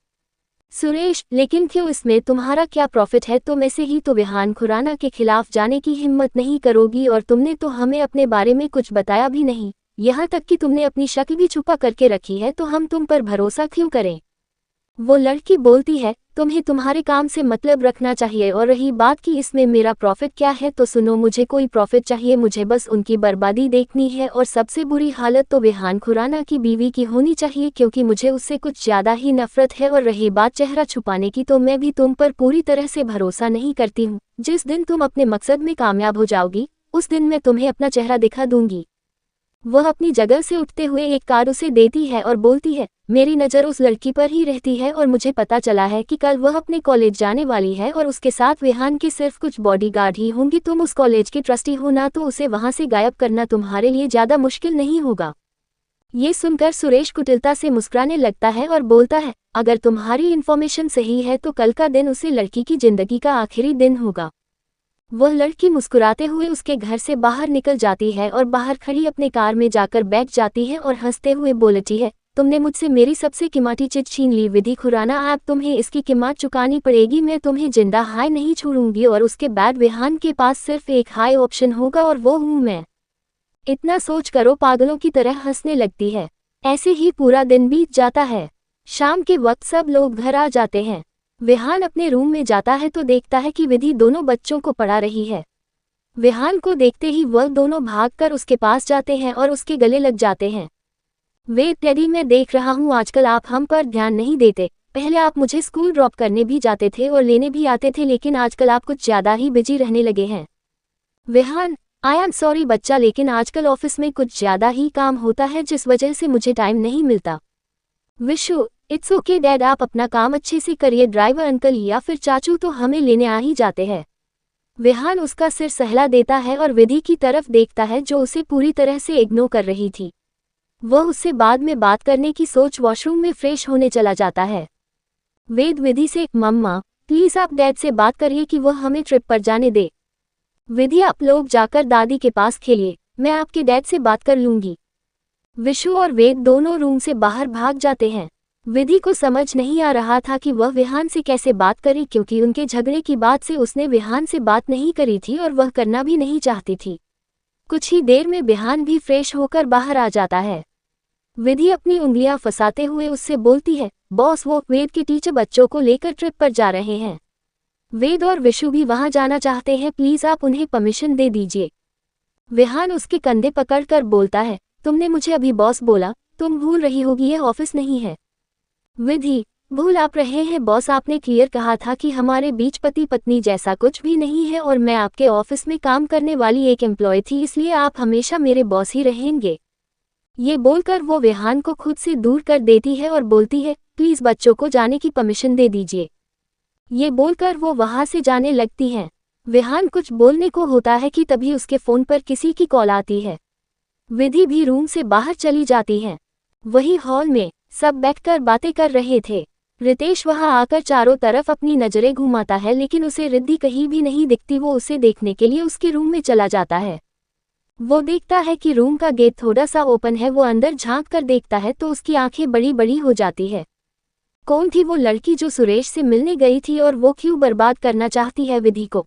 सुरेश, लेकिन क्यों? इसमें तुम्हारा क्या प्रॉफिट है? तुम ऐसे ही तो विहान खुराना के खिलाफ जाने की हिम्मत नहीं करोगी और तुमने तो हमें अपने बारे में कुछ बताया भी नहीं, यहाँ तक कि तुमने अपनी शक्ल भी छुपा करके रखी है, तो हम तुम पर भरोसा क्यों करें? वो लड़की बोलती है, तुम्हें तुम्हारे काम से मतलब रखना चाहिए, और रही बात कि इसमें मेरा प्रॉफिट क्या है, तो सुनो, मुझे कोई प्रॉफिट चाहिए, मुझे बस उनकी बर्बादी देखनी है और सबसे बुरी हालत तो विहान खुराना की बीवी की होनी चाहिए क्योंकि मुझे उससे कुछ ज्यादा ही नफरत है। और रही बात चेहरा छुपाने की, तो मैं भी तुम पर पूरी तरह से भरोसा नहीं करती हूँ। जिस दिन तुम अपने मकसद में कामयाब हो जाओगी उस दिन मैं तुम्हें अपना चेहरा दिखा दूंगी। वह अपनी जगह से उठते हुए एक कार्ड उसे देती है और बोलती है, मेरी नज़र उस लड़की पर ही रहती है और मुझे पता चला है कि कल वह अपने कॉलेज जाने वाली है और उसके साथ विहान के सिर्फ कुछ बॉडीगार्ड ही होंगी। तुम उस कॉलेज के ट्रस्टी हो ना, तो उसे वहां से गायब करना तुम्हारे लिए ज़्यादा मुश्किल नहीं होगा। ये सुनकर सुरेश कुटिलता से मुस्कुराने लगता है और बोलता है, अगर तुम्हारी इन्फॉर्मेशन सही है तो कल का दिन उसे लड़की की जिंदगी का आखिरी दिन होगा। वह लड़की मुस्कुराते हुए उसके घर से बाहर निकल जाती है और बाहर खड़ी अपने कार में जाकर बैठ जाती है और हंसते हुए बोलती है, तुमने मुझसे मेरी सबसे कीमती चीज छीन ली विधि खुराना, अब तुम्हें इसकी कीमत चुकानी पड़ेगी। मैं तुम्हें जिंदा हाय नहीं छोड़ूंगी और उसके बाद विहान के पास सिर्फ एक हाई ऑप्शन होगा और वो हूँ मैं। इतना सोच करो पागलों की तरह हंसने लगती है। ऐसे ही पूरा दिन बीत जाता है। शाम के वक्त सब लोग घर आ जाते हैं। विहान अपने रूम में जाता है तो देखता है कि विधि दोनों बच्चों को पढ़ा रही है। विहान को देखते ही वह दोनों भागकर उसके पास जाते हैं और उसके गले लग जाते हैं। वेद डैडी, मैं देख रहा हूँ आजकल आप हम पर ध्यान नहीं देते। पहले आप मुझे स्कूल ड्रॉप करने भी जाते थे और लेने भी आते थे, लेकिन आजकल आप कुछ ज्यादा ही बिजी रहने लगे हैं। विहान, आई एम सॉरी बच्चा, लेकिन आजकल ऑफिस में कुछ ज्यादा ही काम होता है जिस वजह से मुझे टाइम नहीं मिलता। विशु, इट्स ओके डैड, आप अपना काम अच्छे से करिए। ड्राइवर अंकल या फिर चाचू तो हमें लेने आ ही जाते हैं। विहान उसका सिर सहला देता है और विधि की तरफ देखता है जो उसे पूरी तरह से इग्नोर कर रही थी। वह उससे बाद में बात करने की सोच वॉशरूम में फ्रेश होने चला जाता है। वेद विधि से, मम्मा प्लीज आप डैड से बात करिए कि वह हमें ट्रिप पर जाने दे। विधि, आप लोग जाकर दादी के पास खेलिए, मैं आपके डैड से बात कर लूंगी। विशु और वेद दोनों रूम से बाहर भाग जाते हैं। विधि को समझ नहीं आ रहा था कि वह विहान से कैसे बात करे, क्योंकि उनके झगड़े की बात से उसने विहान से बात नहीं करी थी और वह करना भी नहीं चाहती थी। कुछ ही देर में विहान भी फ्रेश होकर बाहर आ जाता है। विधि अपनी उंगलियां फंसाते हुए उससे बोलती है, बॉस, वो वेद के टीचर बच्चों को लेकर ट्रिप पर जा रहे हैं। वेद और विशु भी वहां जाना चाहते हैं, प्लीज आप उन्हें परमिशन दे दीजिए। विहान उसके कंधे पकड़कर बोलता है, तुमने मुझे अभी बॉस बोला, तुम भूल रही होगी यह ऑफिस नहीं है। विधि, भूल आप रहे हैं बॉस, आपने क्लियर कहा था कि हमारे बीच पति पत्नी जैसा कुछ भी नहीं है और मैं आपके ऑफिस में काम करने वाली एक एम्प्लॉय थी, इसलिए आप हमेशा मेरे बॉस ही रहेंगे। ये बोलकर वो विहान को खुद से दूर कर देती है और बोलती है, प्लीज बच्चों को जाने की परमिशन दे दीजिए। ये बोलकर वो वहां से जाने लगती हैं। विहान कुछ बोलने को होता है कि तभी उसके फोन पर किसी की कॉल आती है। विधि भी रूम से बाहर चली जाती है। वही हॉल में सब बैठकर बातें कर रहे थे। रितेश वहां आकर चारों तरफ अपनी नजरें घुमाता है, लेकिन उसे रिद्धि कहीं भी नहीं दिखती। वो उसे देखने के लिए उसके रूम में चला जाता है। वो देखता है कि रूम का गेट थोड़ा सा ओपन है। वो अंदर झांक कर देखता है तो उसकी आंखें बड़ी बड़ी हो जाती है। कौन थी वो लड़की जो सुरेश से मिलने गई थी और वो क्यों बर्बाद करना चाहती है विधि को?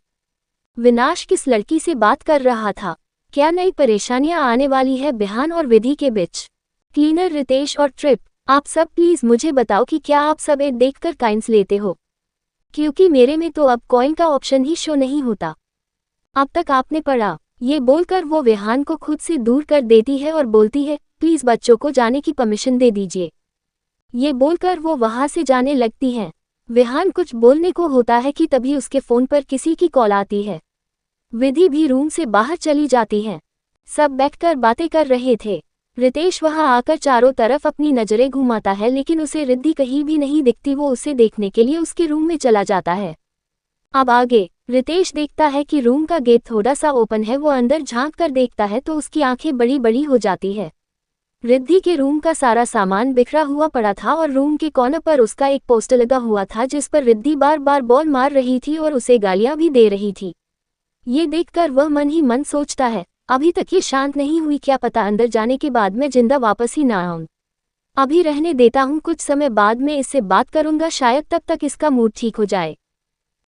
विनाश किस लड़की से बात कर रहा था? क्या नई परेशानियां आने वाली है विहान और विधि के बीच? क्लीनर, रितेश और ट्रिप, आप सब प्लीज मुझे बताओ कि क्या आप सब एक देखकर कॉइन्स लेते हो, क्योंकि मेरे में तो अब कॉइन का ऑप्शन ही शो नहीं होता। अब तक आपने पढ़ा। ये बोलकर वो विहान को खुद से दूर कर देती है और बोलती है, प्लीज बच्चों को जाने की परमिशन दे दीजिए। ये बोलकर वो वहां से जाने लगती हैं। विहान कुछ बोलने को होता है कि तभी उसके फोन पर किसी की कॉल आती है। विधि भी रूम से बाहर चली जाती है। सब बैठकर बातें कर रहे थे। रितेश वहां आकर चारों तरफ अपनी नजरें घुमाता है, लेकिन उसे रिद्धि कहीं भी नहीं दिखती। वो उसे देखने के लिए उसके रूम में चला जाता है। अब आगे रितेश देखता है कि रूम का गेट थोड़ा सा ओपन है। वो अंदर झांक कर देखता है तो उसकी आंखें बड़ी बड़ी हो जाती है। रिद्धि के रूम का सारा सामान बिखरा हुआ पड़ा था और रूम के कॉर्नर पर उसका एक पोस्टर लगा हुआ था, जिस पर रिद्धि बार बार बॉल मार रही थी और उसे गालियां भी दे रही थी। ये देखकर वह मन ही मन सोचता है, अभी तक ये शांत नहीं हुई, क्या पता अंदर जाने के बाद मैं जिंदा वापस ही ना आऊं। अभी रहने देता हूं, कुछ समय बाद में इससे बात करूंगा, शायद तब तक इसका मूड ठीक हो जाए।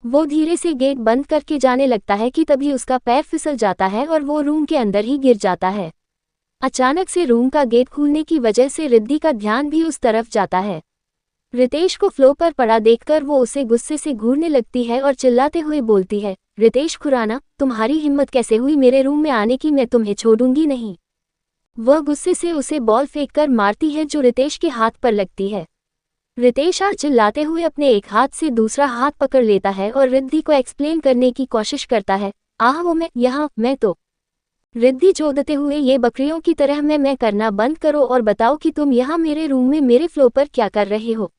वो धीरे से गेट बंद करके जाने लगता है कि तभी उसका पैर फिसल जाता है और वो रूम के अंदर ही गिर जाता है। अचानक से रूम का गेट खुलने की वजह से रिद्धि का ध्यान भी उस तरफ जाता है। रितेश को फ्लोर पर पड़ा देखकर वो उसे गुस्से से घूरने लगती है और चिल्लाते हुए बोलती है, रितेश खुराना, तुम्हारी हिम्मत कैसे हुई मेरे रूम में आने की, मैं तुम्हें छोड़ूंगी नहीं। वह गुस्से से उसे बॉल फेंककर मारती है जो रितेश के हाथ पर लगती है। रितेश चिल्लाते हुए अपने एक हाथ से दूसरा हाथ पकड़ लेता है और रिद्धि को एक्सप्लेन करने की कोशिश करता है, आह वो मैं तो। रिद्धि जोदते हुए, ये बकरियों की तरह मैं करना बंद करो और बताओ कि तुम यहाँ मेरे रूम में मेरे फ्लोर पर क्या कर रहे हो।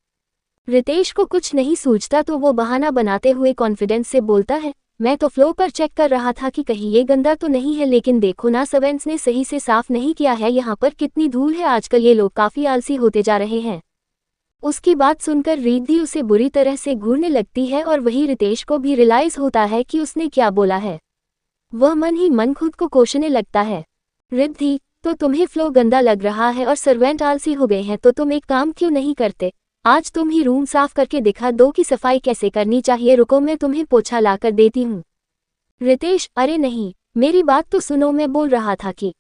रितेश को कुछ नहीं सूझता तो वो बहाना बनाते हुए कॉन्फिडेंस से बोलता है, मैं तो फ्लोर पर चेक कर रहा था कि कहीं ये गंदा तो नहीं है, लेकिन देखो ना सर्वेंट्स ने सही से साफ नहीं किया है, यहाँ पर कितनी धूल है, आजकल ये लोग काफी आलसी होते जा रहे हैं। उसकी बात सुनकर रिद्धि उसे बुरी तरह से घूरने लगती है और वही रितेश को भी रियलाइज होता है कि उसने क्या बोला है। वह मन ही मन खुद को कोसने लगता है। रिद्धि, तो तुम्हें फ्लोर गंदा लग रहा है और सर्वेंट आलसी हो गए हैं, तो तुम एक काम क्यों नहीं करते, आज तुम ही रूम साफ करके दिखा दो कि सफाई कैसे करनी चाहिए। रुको मैं तुम्हें पोछा ला कर देती हूँ। रितेश, अरे नहीं, मेरी बात तो सुनो, मैं बोल रहा था कि।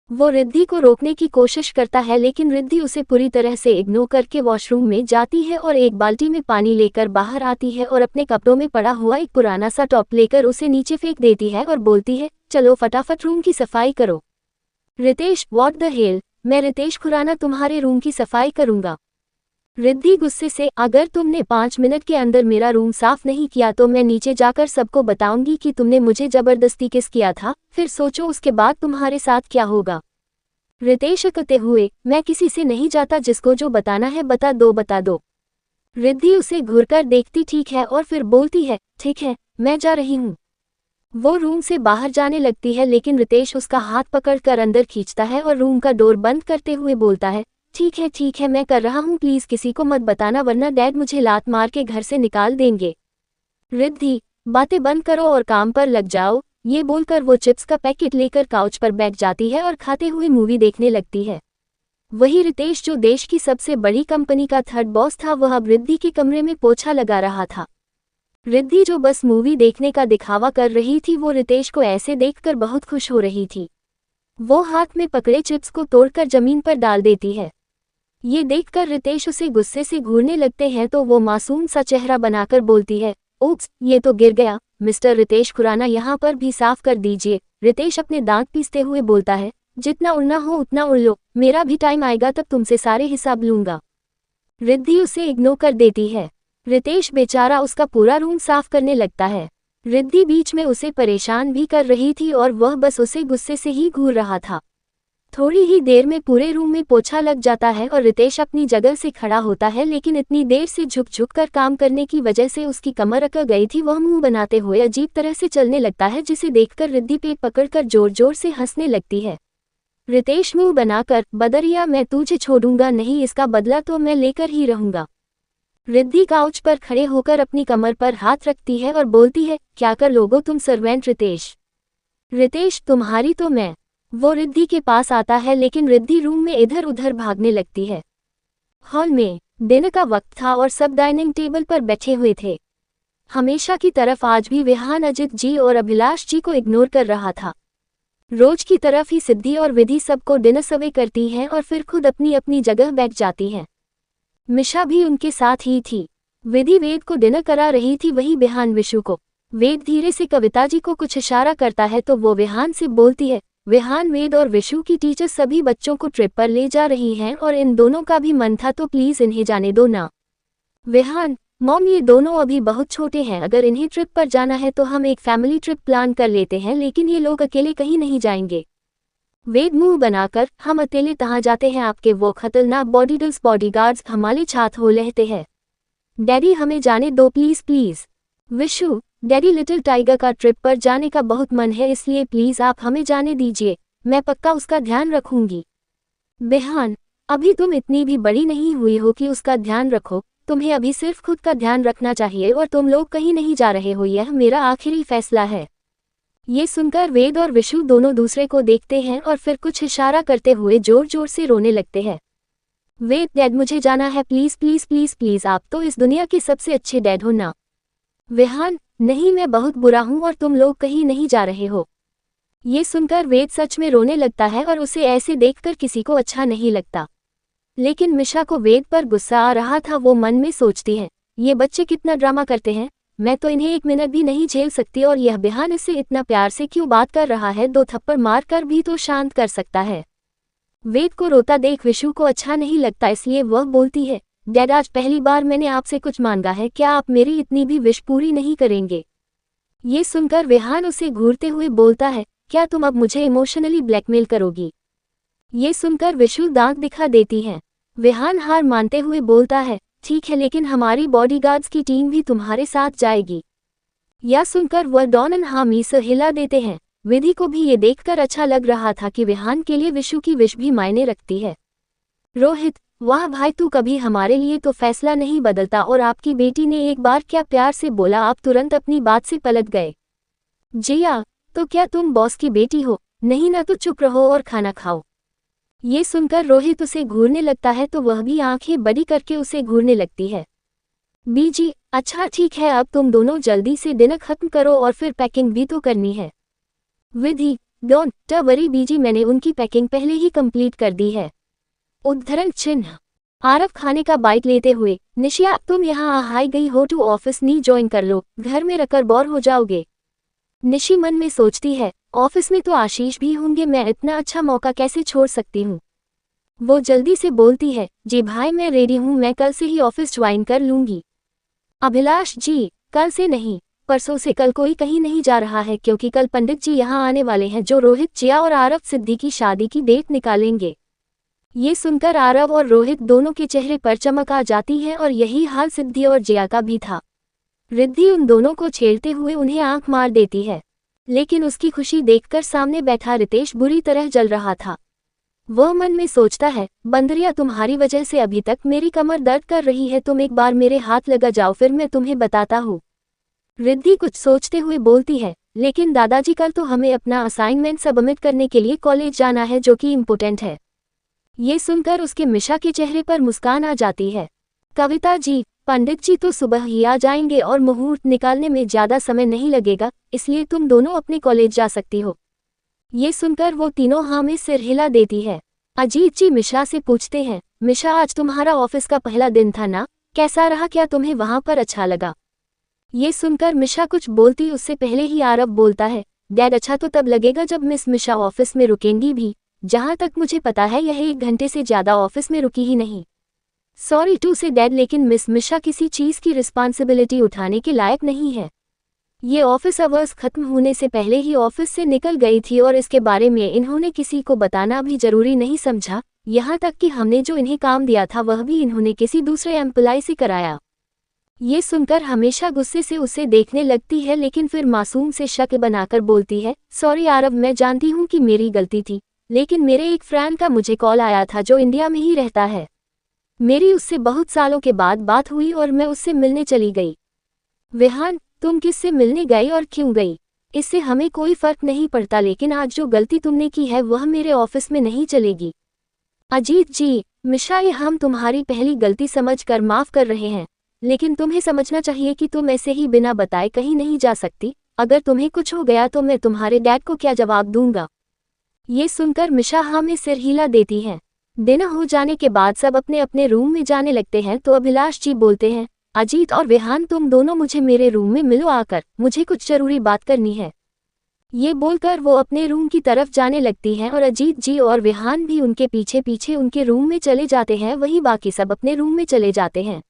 वो रिद्धि को रोकने की कोशिश करता है, लेकिन रिद्धि उसे पूरी तरह से इग्नोर करके वॉशरूम में जाती है और एक बाल्टी में पानी लेकर बाहर आती है और अपने कपड़ों में पड़ा हुआ एक पुराना सा टॉप लेकर उसे नीचे फेंक देती है और बोलती है, चलो फटाफट रूम की सफाई करो। रितेश, व्हाट द हेल, मैं रितेश खुराना तुम्हारे रूम की सफाई करूंगा। रिद्धि गुस्से से, अगर तुमने 5 मिनट के अंदर मेरा रूम साफ नहीं किया तो मैं नीचे जाकर सबको बताऊंगी कि तुमने मुझे जबरदस्ती किस किया था, फिर सोचो उसके बाद तुम्हारे साथ क्या होगा। रितेश कहते हुए, मैं किसी से नहीं जाता, जिसको जो बताना है बता दो। रिद्धि उसे घूरकर देखती ठीक है और फिर बोलती है, ठीक है, मैं जा रही हूँ। वो रूम से बाहर जाने लगती है, लेकिन रितेश उसका हाथ पकड़कर अंदर खींचता है और रूम का डोर बंद करते हुए बोलता है, ठीक है मैं कर रहा हूँ, प्लीज किसी को मत बताना वरना डैड मुझे लात मार के घर से निकाल देंगे। रिद्धि, बातें बंद करो और काम पर लग जाओ, ये बोलकर वो चिप्स का पैकेट लेकर काउच पर बैठ जाती है और खाते हुए मूवी देखने लगती है। वही रितेश, जो देश की सबसे बड़ी कंपनी का थर्ड बॉस था, वह अब रिद्धि के कमरे में पोछा लगा रहा था। रिद्धि, जो बस मूवी देखने का दिखावा कर रही थी, वो रितेश को ऐसे देखकर बहुत खुश हो रही थी। वो हाथ में पकड़े चिप्स को तोड़कर जमीन पर डाल देती है। ये देखकर रितेश उसे गुस्से से घूरने लगते हैं तो वो मासूम सा चेहरा बनाकर बोलती है, ओप्स, ये तो गिर गया। मिस्टर रितेश खुराना, यहाँ पर भी साफ कर दीजिए। रितेश अपने दांत पीसते हुए बोलता है, जितना उड़ना हो उतना उड़ लो, मेरा भी टाइम आएगा तब तुमसे सारे हिसाब लूंगा। रिद्धि उसे इग्नोर कर देती है। रितेश बेचारा उसका पूरा रूम साफ करने लगता है। रिद्धि बीच में उसे परेशान भी कर रही थी और वह बस उसे गुस्से से ही घूर रहा था। थोड़ी ही देर में पूरे रूम में पोछा लग जाता है और रितेश अपनी जगह से खड़ा होता है, लेकिन इतनी देर से झुक झुक कर काम करने की वजह से उसकी कमर अकड़ गई थी। वह मुंह बनाते हुए अजीब तरह से चलने लगता है, जिसे देखकर रिद्धि पेट पकड़कर जोर जोर से हंसने लगती है। रितेश मुंह बनाकर, बदरिया, मैं तुझे छोड़ूंगा नहीं, इसका बदला तो मैं लेकर ही रहूंगा। रिद्धि काउच पर खड़े होकर अपनी कमर पर हाथ रखती है और बोलती है, क्या कर लोगो तुम सर्वेंट रितेश। रितेश, तुम्हारी तो मैं। वो रिद्धि के पास आता है, लेकिन रिद्धि रूम में इधर उधर भागने लगती है। हॉल में डिनर का वक्त था और सब डाइनिंग टेबल पर बैठे हुए थे। हमेशा की तरफ आज भी विहान अजित जी और अभिलाष जी को इग्नोर कर रहा था। रोज की तरफ ही सिद्धि और विधि सबको डिनर सर्वे करती हैं और फिर खुद अपनी अपनी जगह बैठ जाती हैं। मिशा भी उनके साथ ही थी। विधि वेद को डिनर करा रही थी, वही विहान विशु को। वेद धीरे से कविता जी को कुछ इशारा करता है तो वो विहान से बोलती है, विहान, वेद और विशु की टीचर सभी बच्चों को ट्रिप पर ले जा रही हैं और इन दोनों का भी मन था, तो प्लीज इन्हें जाने दो ना। विहान, मॉम, ये दोनों अभी बहुत छोटे हैं, अगर इन्हें ट्रिप पर जाना है तो हम एक फैमिली ट्रिप प्लान कर लेते हैं, लेकिन ये लोग अकेले कहीं नहीं जाएंगे। वेद मुंह बनाकर, हम अकेले कहाँ जाते हैं, आपके वो खतरनाक बॉडीगार्ड्स हमारे साथ हो रहते हैं। डैडी, हमें जाने दो please please. Vishu, daddy, little tiger का ट्रिप पर जाने का बहुत मन है, इसलिए प्लीज आप हमें जाने दीजिए, मैं पक्का उसका ध्यान रखूंगी। विहान, अभी तुम इतनी भी बड़ी नहीं हुई हो कि उसका ध्यान रखो, तुम्हें अभी सिर्फ खुद का ध्यान रखना चाहिए और तुम लोग कहीं नहीं जा रहे हो, यह मेरा आखिरी फैसला है। ये सुनकर वेद और विशु दोनों दूसरे को देखते हैं और फिर कुछ इशारा करते हुए जोर जोर से रोने लगते हैं। वेद, डैड, मुझे जाना है, प्लीज प्लीज प्लीज प्लीज, आप तो इस दुनिया के सबसे अच्छे डैड हो ना। विहान, नहीं, मैं बहुत बुरा हूं और तुम लोग कहीं नहीं जा रहे हो। ये सुनकर वेद सच में रोने लगता है और उसे ऐसे देखकर किसी को अच्छा नहीं लगता। लेकिन मिशा को वेद पर गुस्सा आ रहा था। वो मन में सोचती है, ये बच्चे कितना ड्रामा करते हैं, मैं तो इन्हें एक मिनट भी नहीं झेल सकती और यह विहान इससे इतना प्यार से क्यों बात कर रहा है, 2 थप्पड़ मारकर भी तो शांत कर सकता है। वेद को रोता देख विशु को अच्छा नहीं लगता, इसलिए वह बोलती है, डैड, आज पहली बार मैंने आपसे कुछ मांगा है, क्या आप मेरी इतनी भी विश पूरी नहीं करेंगे। ये सुनकर विहान उसे घूरते हुए बोलता है, क्या तुम अब मुझे इमोशनली ब्लैकमेल करोगी। ये सुनकर विशु दांत दिखा देती है। विहान हार मानते हुए बोलता है, ठीक है, लेकिन हमारी बॉडीगार्ड्स की टीम भी तुम्हारे साथ जाएगी। यह सुनकर वह डॉन और हामी से हिला देते हैं। विधि को भी ये देखकर अच्छा लग रहा था कि विहान के लिए विशु की विश भी मायने रखती है। रोहित, वाह भाई, तू कभी हमारे लिए तो फैसला नहीं बदलता और आपकी बेटी ने एक बार क्या प्यार से बोला, आप तुरंत अपनी बात से पलट गए। जिया, तो क्या तुम बॉस की बेटी हो, नहीं ना, तो चुप रहो और खाना खाओ। ये सुनकर रोहित उसे घूरने लगता है तो वह भी आंखें बड़ी करके उसे घूरने लगती है। बीजी, अच्छा ठीक है, अब तुम दोनों जल्दी से डिनर खत्म करो और फिर पैकिंग भी तो करनी है। विधि, डोंट वरी बीजी, मैंने उनकी पैकिंग पहले ही कंप्लीट कर दी है। उद्धरण चिन्ह। आरव खाने का बाइट लेते हुए, निशिया, तुम यहाँ हाई गई हो, टू ऑफिस नहीं ज्वाइन कर लो, घर में रखकर बोर हो जाओगे। निशी मन में सोचती है, ऑफिस में तो आशीष भी होंगे, मैं इतना अच्छा मौका कैसे छोड़ सकती हूँ। वो जल्दी से बोलती है, जी भाई, मैं रेडी हूँ, मैं कल से ही ऑफिस ज्वाइन कर लूंगी। अभिलाष जी, कल से नहीं, परसों से। कल कोई कहीं नहीं जा रहा है क्योंकि कल पंडित जी यहाँ आने वाले हैं, जो रोहित, जिया और आरव सिद्धि की शादी की डेट निकालेंगे। ये सुनकर आरव और रोहित दोनों के चेहरे पर चमक आ जाती है और यही हाल सिद्धि और जिया का भी था। रिद्धि उन दोनों को छेड़ते हुए उन्हें आंख मार देती है, लेकिन उसकी खुशी देखकर सामने बैठा रितेश बुरी तरह जल रहा था। वह मन में सोचता है, बंदरिया, तुम्हारी वजह से अभी तक मेरी कमर दर्द कर रही है, तुम एक बार मेरे हाथ लगा जाओ, फिर मैं तुम्हें बताता हूँ। रिद्धि कुछ सोचते हुए बोलती है, लेकिन दादाजी कल तो हमें अपना असाइनमेंट सबमिट करने के लिए कॉलेज जाना है जो कि इम्पोर्टेंट है। ये सुनकर उसके मिशा के चेहरे पर मुस्कान आ जाती है। कविता जी, पंडित जी तो सुबह ही आ जाएंगे और मुहूर्त निकालने में ज्यादा समय नहीं लगेगा, इसलिए तुम दोनों अपने कॉलेज जा सकती हो। ये सुनकर वो तीनों हाँ में सिर हिला देती है। अजीत जी मिशा से पूछते हैं, मिशा आज तुम्हारा ऑफिस का पहला दिन था ना, कैसा रहा, क्या तुम्हें वहां पर अच्छा लगा? ये सुनकर मिशा कुछ बोलती उससे पहले ही आरव बोलता है, डैड अच्छा तो तब लगेगा जब मिस मिशा ऑफिस में रुकेंगी भी, जहां तक मुझे पता है यह 1 घंटे से ज्यादा ऑफिस में रुकी ही नहीं। सॉरी टू से डैड, लेकिन मिस मिशा किसी चीज की रिस्पॉन्सिबिलिटी उठाने के लायक नहीं है। ये ऑफिस आवर्स खत्म होने से पहले ही ऑफिस से निकल गई थी और इसके बारे में इन्होंने किसी को बताना भी जरूरी नहीं समझा, यहाँ तक कि हमने जो इन्हें काम दिया था वह भी इन्होंने किसी दूसरे एम्प्लॉय से कराया। ये सुनकर हमेशा गुस्से से उसे देखने लगती है, लेकिन फिर मासूम से शक्ल बनाकर बोलती है, सॉरी आरव, मैं जानती हूँ कि मेरी गलती थी, लेकिन मेरे एक फ्रेंड का मुझे कॉल आया था जो इंडिया में ही रहता है। मेरी उससे बहुत सालों के बाद बात हुई और मैं उससे मिलने चली गई। विहान, तुम किससे मिलने गई और क्यों गई? इससे हमें कोई फर्क नहीं पड़ता, लेकिन आज जो गलती तुमने की है वह मेरे ऑफिस में नहीं चलेगी। अजीत जी, मिशा, ये हम तुम्हारी पहली गलती समझकर माफ कर रहे हैं, लेकिन तुम्हें समझना चाहिए कि तुम ऐसे ही बिना बताए कहीं नहीं जा सकती। अगर तुम्हें कुछ हो गया तो मैं तुम्हारे डैड को क्या जवाब दूंगा? ये सुनकर मिशा हाँ में सिर हिला देती है। दिन हो जाने के बाद सब अपने अपने रूम में जाने लगते हैं तो अभिलाष जी बोलते हैं, अजीत और विहान, तुम दोनों मुझे मेरे रूम में मिलो आकर, मुझे कुछ जरूरी बात करनी है। ये बोलकर वो अपने रूम की तरफ जाने लगती हैं और अजीत जी और विहान भी उनके पीछे पीछे उनके रूम में चले जाते हैं। वहीं बाकी सब अपने रूम में चले जाते हैं।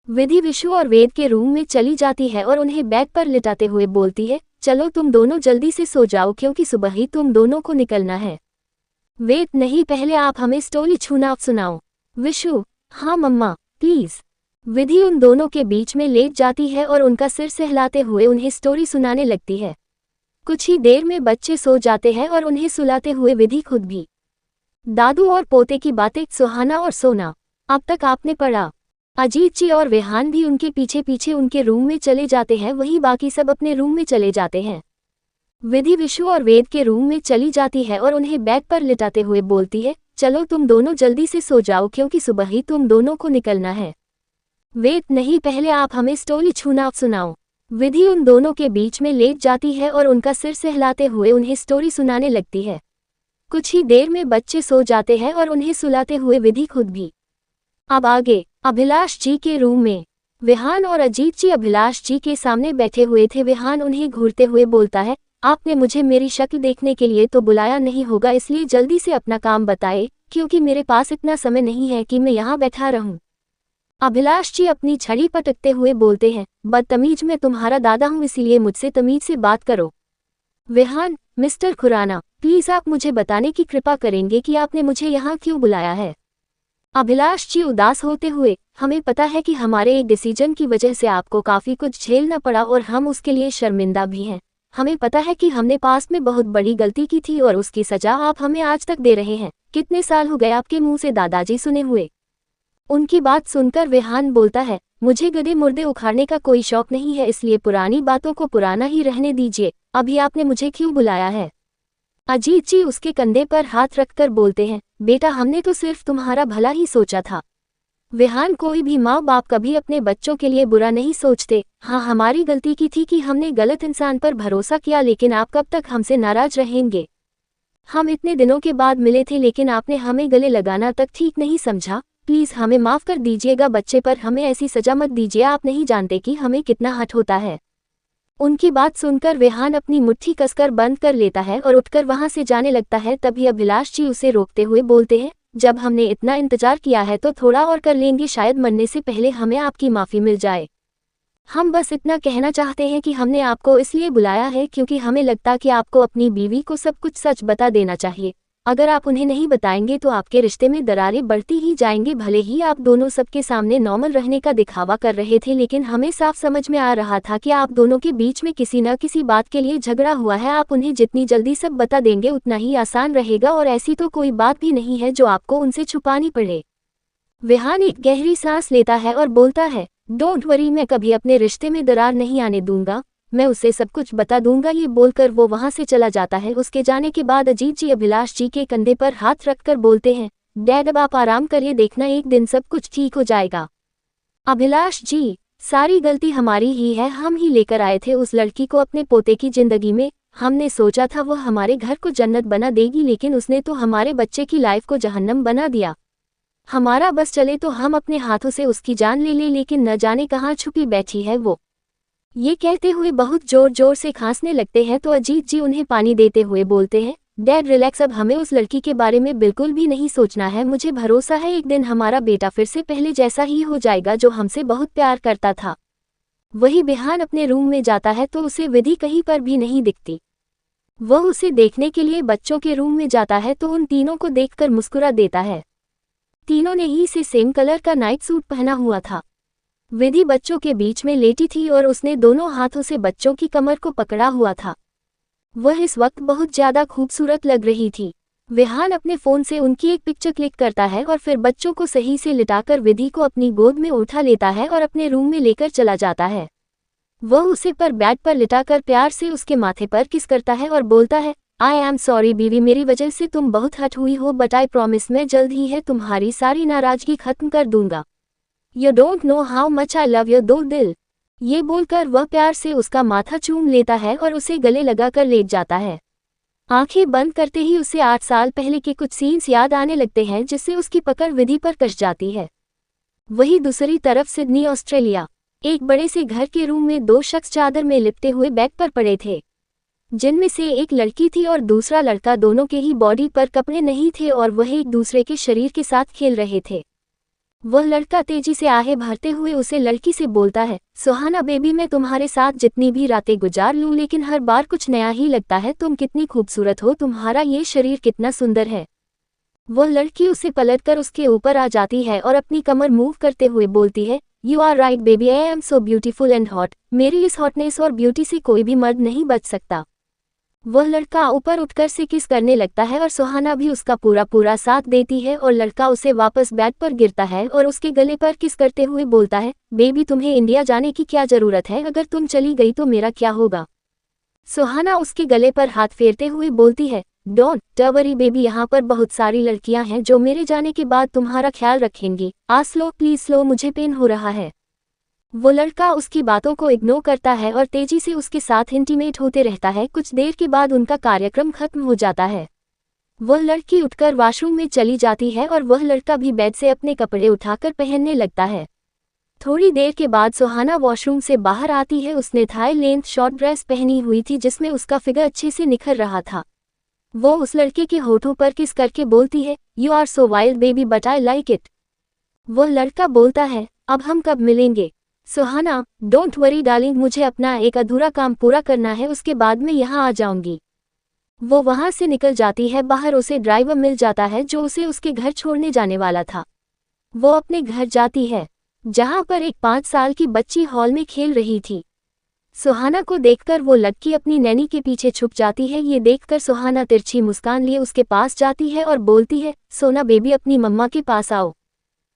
विधि विशु और वेद के रूम में चली जाती है और उन्हें बेड पर लिटाते हुए बोलती है, चलो तुम दोनों जल्दी से सो जाओ क्योंकि सुबह ही तुम दोनों को निकलना है। वेद, नहीं, पहले आप हमें स्टोरी छूना सुनाओ। विशु, हाँ मम्मा प्लीज। विधि उन दोनों के बीच में लेट जाती है और उनका सिर सहलाते हुए उन्हें स्टोरी सुनाने लगती है। कुछ ही देर में बच्चे सो जाते हैं और उन्हें सुलाते हुए विधि खुद भी। दादू और पोते की बातें, सुहाना और सोना, अब तक आपने पढ़ा। अजीत जी और विहान भी उनके पीछे पीछे उनके रूम में चले जाते हैं। वहीं बाकी सब अपने रूम में चले जाते हैं। विधि विशु और वेद के रूम में चली जाती है और उन्हें बेड पर लिटाते हुए बोलती है, चलो तुम दोनों जल्दी से सो जाओ क्योंकि सुबह ही तुम दोनों को निकलना है। वेद, नहीं, पहले आप हमें स्टोरी छूना सुनाओ। विधि उन दोनों के बीच में लेट जाती है और उनका सिर सहलाते हुए उन्हें स्टोरी सुनाने लगती है। कुछ ही देर में बच्चे सो जाते हैं और उन्हें सुलाते हुए विधि खुद भी। अब आगे अभिलाष जी के रूम में विहान और अजीत जी अभिलाष जी के सामने बैठे हुए थे। विहान उन्हें घूरते हुए बोलता है, आपने मुझे मेरी शक्ल देखने के लिए तो बुलाया नहीं होगा, इसलिए जल्दी से अपना काम बताए क्योंकि मेरे पास इतना समय नहीं है कि मैं यहाँ बैठा रहूं। अभिलाष जी अपनी छड़ी पटकते हुए बोलते हैं, बदतमीज, मैं तुम्हारा दादा हूँ, इसलिए मुझसे तमीज से बात करो। विहान, मिस्टर खुराना, प्लीज आप मुझे बताने की कृपा करेंगे कि आपने मुझे यहाँ क्यों बुलाया है? अभिलाष जी उदास होते हुए, हमें पता है कि हमारे एक डिसीजन की वजह से आपको काफी कुछ झेलना पड़ा और हम उसके लिए शर्मिंदा भी हैं। हमें पता है कि हमने पास्ट में बहुत बड़ी गलती की थी और उसकी सजा आप हमें आज तक दे रहे हैं। कितने साल हो गए आपके मुंह से दादाजी सुने हुए? उनकी बात सुनकर विहान बोलता है, मुझे गधे मुर्दे उखाड़ने का कोई शौक नहीं है, इसलिए पुरानी बातों को पुराना ही रहने दीजिए। अभी आपने मुझे क्यों बुलाया है? अजीत जी उसके कंधे पर हाथ रखकर बोलते हैं, बेटा, हमने तो सिर्फ तुम्हारा भला ही सोचा था। विहान, कोई भी माँ बाप कभी अपने बच्चों के लिए बुरा नहीं सोचते। हाँ, हमारी गलती की थी कि हमने गलत इंसान पर भरोसा किया, लेकिन आप कब तक हमसे नाराज रहेंगे? हम इतने दिनों के बाद मिले थे लेकिन आपने हमें गले लगाना तक ठीक नहीं समझा। प्लीज हमें माफ कर दीजिएगा, बच्चे पर हमें ऐसी सजा मत दीजिए। आप नहीं जानते कि हमें कितना हट होता है। उनकी बात सुनकर विहान अपनी मुट्ठी कसकर बंद कर लेता है और उठकर वहां से जाने लगता है। तभी अभिलाष जी उसे रोकते हुए बोलते हैं, जब हमने इतना इंतजार किया है तो थोड़ा और कर लेंगे, शायद मरने से पहले हमें आपकी माफी मिल जाए। हम बस इतना कहना चाहते हैं कि हमने आपको इसलिए बुलाया है क्योंकि हमें लगता कि आपको अपनी बीवी को सब कुछ सच बता देना चाहिए। अगर आप उन्हें नहीं बताएंगे तो आपके रिश्ते में दरारें बढ़ती ही जाएंगी। भले ही आप दोनों सबके सामने नॉर्मल रहने का दिखावा कर रहे थे, लेकिन हमें साफ समझ में आ रहा था कि आप दोनों के बीच में किसी न किसी बात के लिए झगड़ा हुआ है। आप उन्हें जितनी जल्दी सब बता देंगे उतना ही आसान रहेगा और ऐसी तो कोई बात भी नहीं है जो आपको उनसे छुपानी पड़े। विहान एक गहरी सांस लेता है और बोलता है, डोंट वरी, मैं कभी अपने रिश्ते में दरार नहीं आने दूंगा, मैं उसे सब कुछ बता दूंगा। ये बोलकर वो वहां से चला जाता है। उसके जाने के बाद अजीत जी अभिलाष जी के कंधे पर हाथ रखकर बोलते हैं, डैड अब आप आराम करिए, देखना एक दिन सब कुछ ठीक हो जाएगा। अभिलाष जी, सारी गलती हमारी ही है, हम ही लेकर आए थे उस लड़की को अपने पोते की जिंदगी में। हमने सोचा था वो हमारे घर को जन्नत बना देगी, लेकिन उसने तो हमारे बच्चे की लाइफ को जहन्नम बना दिया। हमारा बस चले तो हम अपने हाथों से उसकी जान ले ले, लेकिन न जाने कहाँ छुपी बैठी है वो। ये कहते हुए बहुत जोर जोर से खांसने लगते हैं तो अजीत जी उन्हें पानी देते हुए बोलते हैं, डैड रिलैक्स, अब हमें उस लड़की के बारे में बिल्कुल भी नहीं सोचना है। मुझे भरोसा है एक दिन हमारा बेटा फिर से पहले जैसा ही हो जाएगा, जो हमसे बहुत प्यार करता था। वही बिहान अपने रूम में जाता है तो उसे विधि कहीं पर भी नहीं दिखती। वह उसे देखने के लिए बच्चों के रूम में जाता है तो उन तीनों को देखकर मुस्कुरा देता है। तीनों ने ही से सेम कलर का नाइट सूट पहना हुआ था। विधि बच्चों के बीच में लेटी थी और उसने दोनों हाथों से बच्चों की कमर को पकड़ा हुआ था। वह इस वक्त बहुत ज्यादा खूबसूरत लग रही थी। विहान अपने फोन से उनकी एक पिक्चर क्लिक करता है और फिर बच्चों को सही से लिटाकर विधि को अपनी गोद में उठा लेता है और अपने रूम में लेकर चला जाता है। वह उसे पर बेड पर लिटाकर प्यार से उसके माथे पर किस करता है और बोलता है, आई एम सॉरी बीवी, मेरी वजह से तुम बहुत हर्ट हुई हो, बट आई प्रॉमिस मैं जल्द ही है तुम्हारी सारी नाराजगी खत्म कर दूंगा। You don't know how much I love you दो दिल। ये बोलकर वह प्यार से उसका माथा चूम लेता है और उसे गले लगाकर लेट जाता है। आंखें बंद करते ही उसे 8 साल पहले के कुछ सीन्स याद आने लगते हैं, जिससे उसकी पकड़ विधि पर कस जाती है। वही दूसरी तरफ सिडनी ऑस्ट्रेलिया, एक बड़े से घर के रूम में 2 शख्स चादर में लिपटे हुए बेड पर पड़े थे, जिनमें से एक लड़की थी और दूसरा लड़का। दोनों के ही बॉडी पर कपड़े नहीं थे और वह एक दूसरे के शरीर के साथ खेल रहे थे। वह लड़का तेजी से आहें भरते हुए उसे लड़की से बोलता है, सुहाना बेबी, मैं तुम्हारे साथ जितनी भी रातें गुजार लूं, लेकिन हर बार कुछ नया ही लगता है। तुम कितनी खूबसूरत हो, तुम्हारा ये शरीर कितना सुंदर है। वह लड़की उसे पलटकर उसके ऊपर आ जाती है और अपनी कमर मूव करते हुए बोलती है, you are right baby, I am so beautiful and hot. मेरी इस हॉटनेस और ब्यूटी से कोई भी मर्द नहीं बच सकता। वह लड़का ऊपर उठकर से किस करने लगता है और सुहाना भी उसका पूरा साथ देती है और लड़का उसे वापस बेड पर गिरता है और उसके गले पर किस करते हुए बोलता है, बेबी तुम्हें इंडिया जाने की क्या जरूरत है, अगर तुम चली गई तो मेरा क्या होगा। सुहाना उसके गले पर हाथ फेरते हुए बोलती है, डोंट वरी बेबी, यहाँ पर बहुत सारी लड़कियां हैं जो मेरे जाने के बाद तुम्हारा ख्याल रखेंगी। आ स्लो प्लीज स्लो, मुझे पेन हो रहा है। वो लड़का उसकी बातों को इग्नोर करता है और तेजी से उसके साथ इंटीमेट होते रहता है। कुछ देर के बाद उनका कार्यक्रम खत्म हो जाता है। वह लड़की उठकर वॉशरूम में चली जाती है और वह लड़का भी बेड से अपने कपड़े उठाकर पहनने लगता है। थोड़ी देर के बाद सुहाना वॉशरूम से बाहर आती है। उसने थाई लेंथ शॉर्ट ड्रेस पहनी हुई थी जिसमें उसका फिगर अच्छे से निखर रहा था। वो उस लड़के के होठों पर किस करके बोलती है, you are so wild baby but I like it. वह लड़का बोलता है, अब हम कब मिलेंगे। सुहाना, डोंट वरी डार्लिंग, मुझे अपना एक अधूरा काम पूरा करना है, उसके बाद मैं यहाँ आ जाऊंगी। वो वहां से निकल जाती है। बाहर उसे ड्राइवर मिल जाता है जो उसे उसके घर छोड़ने जाने वाला था। वो अपने घर जाती है जहां पर एक 5 साल की बच्ची हॉल में खेल रही थी। सुहाना को देखकर वो लड़की अपनी नैनी के पीछे छुप जाती है। ये देखकर सुहाना तिरछी मुस्कान लिए उसके पास जाती है और बोलती है, सोना बेबी अपनी मम्मा के पास आओ।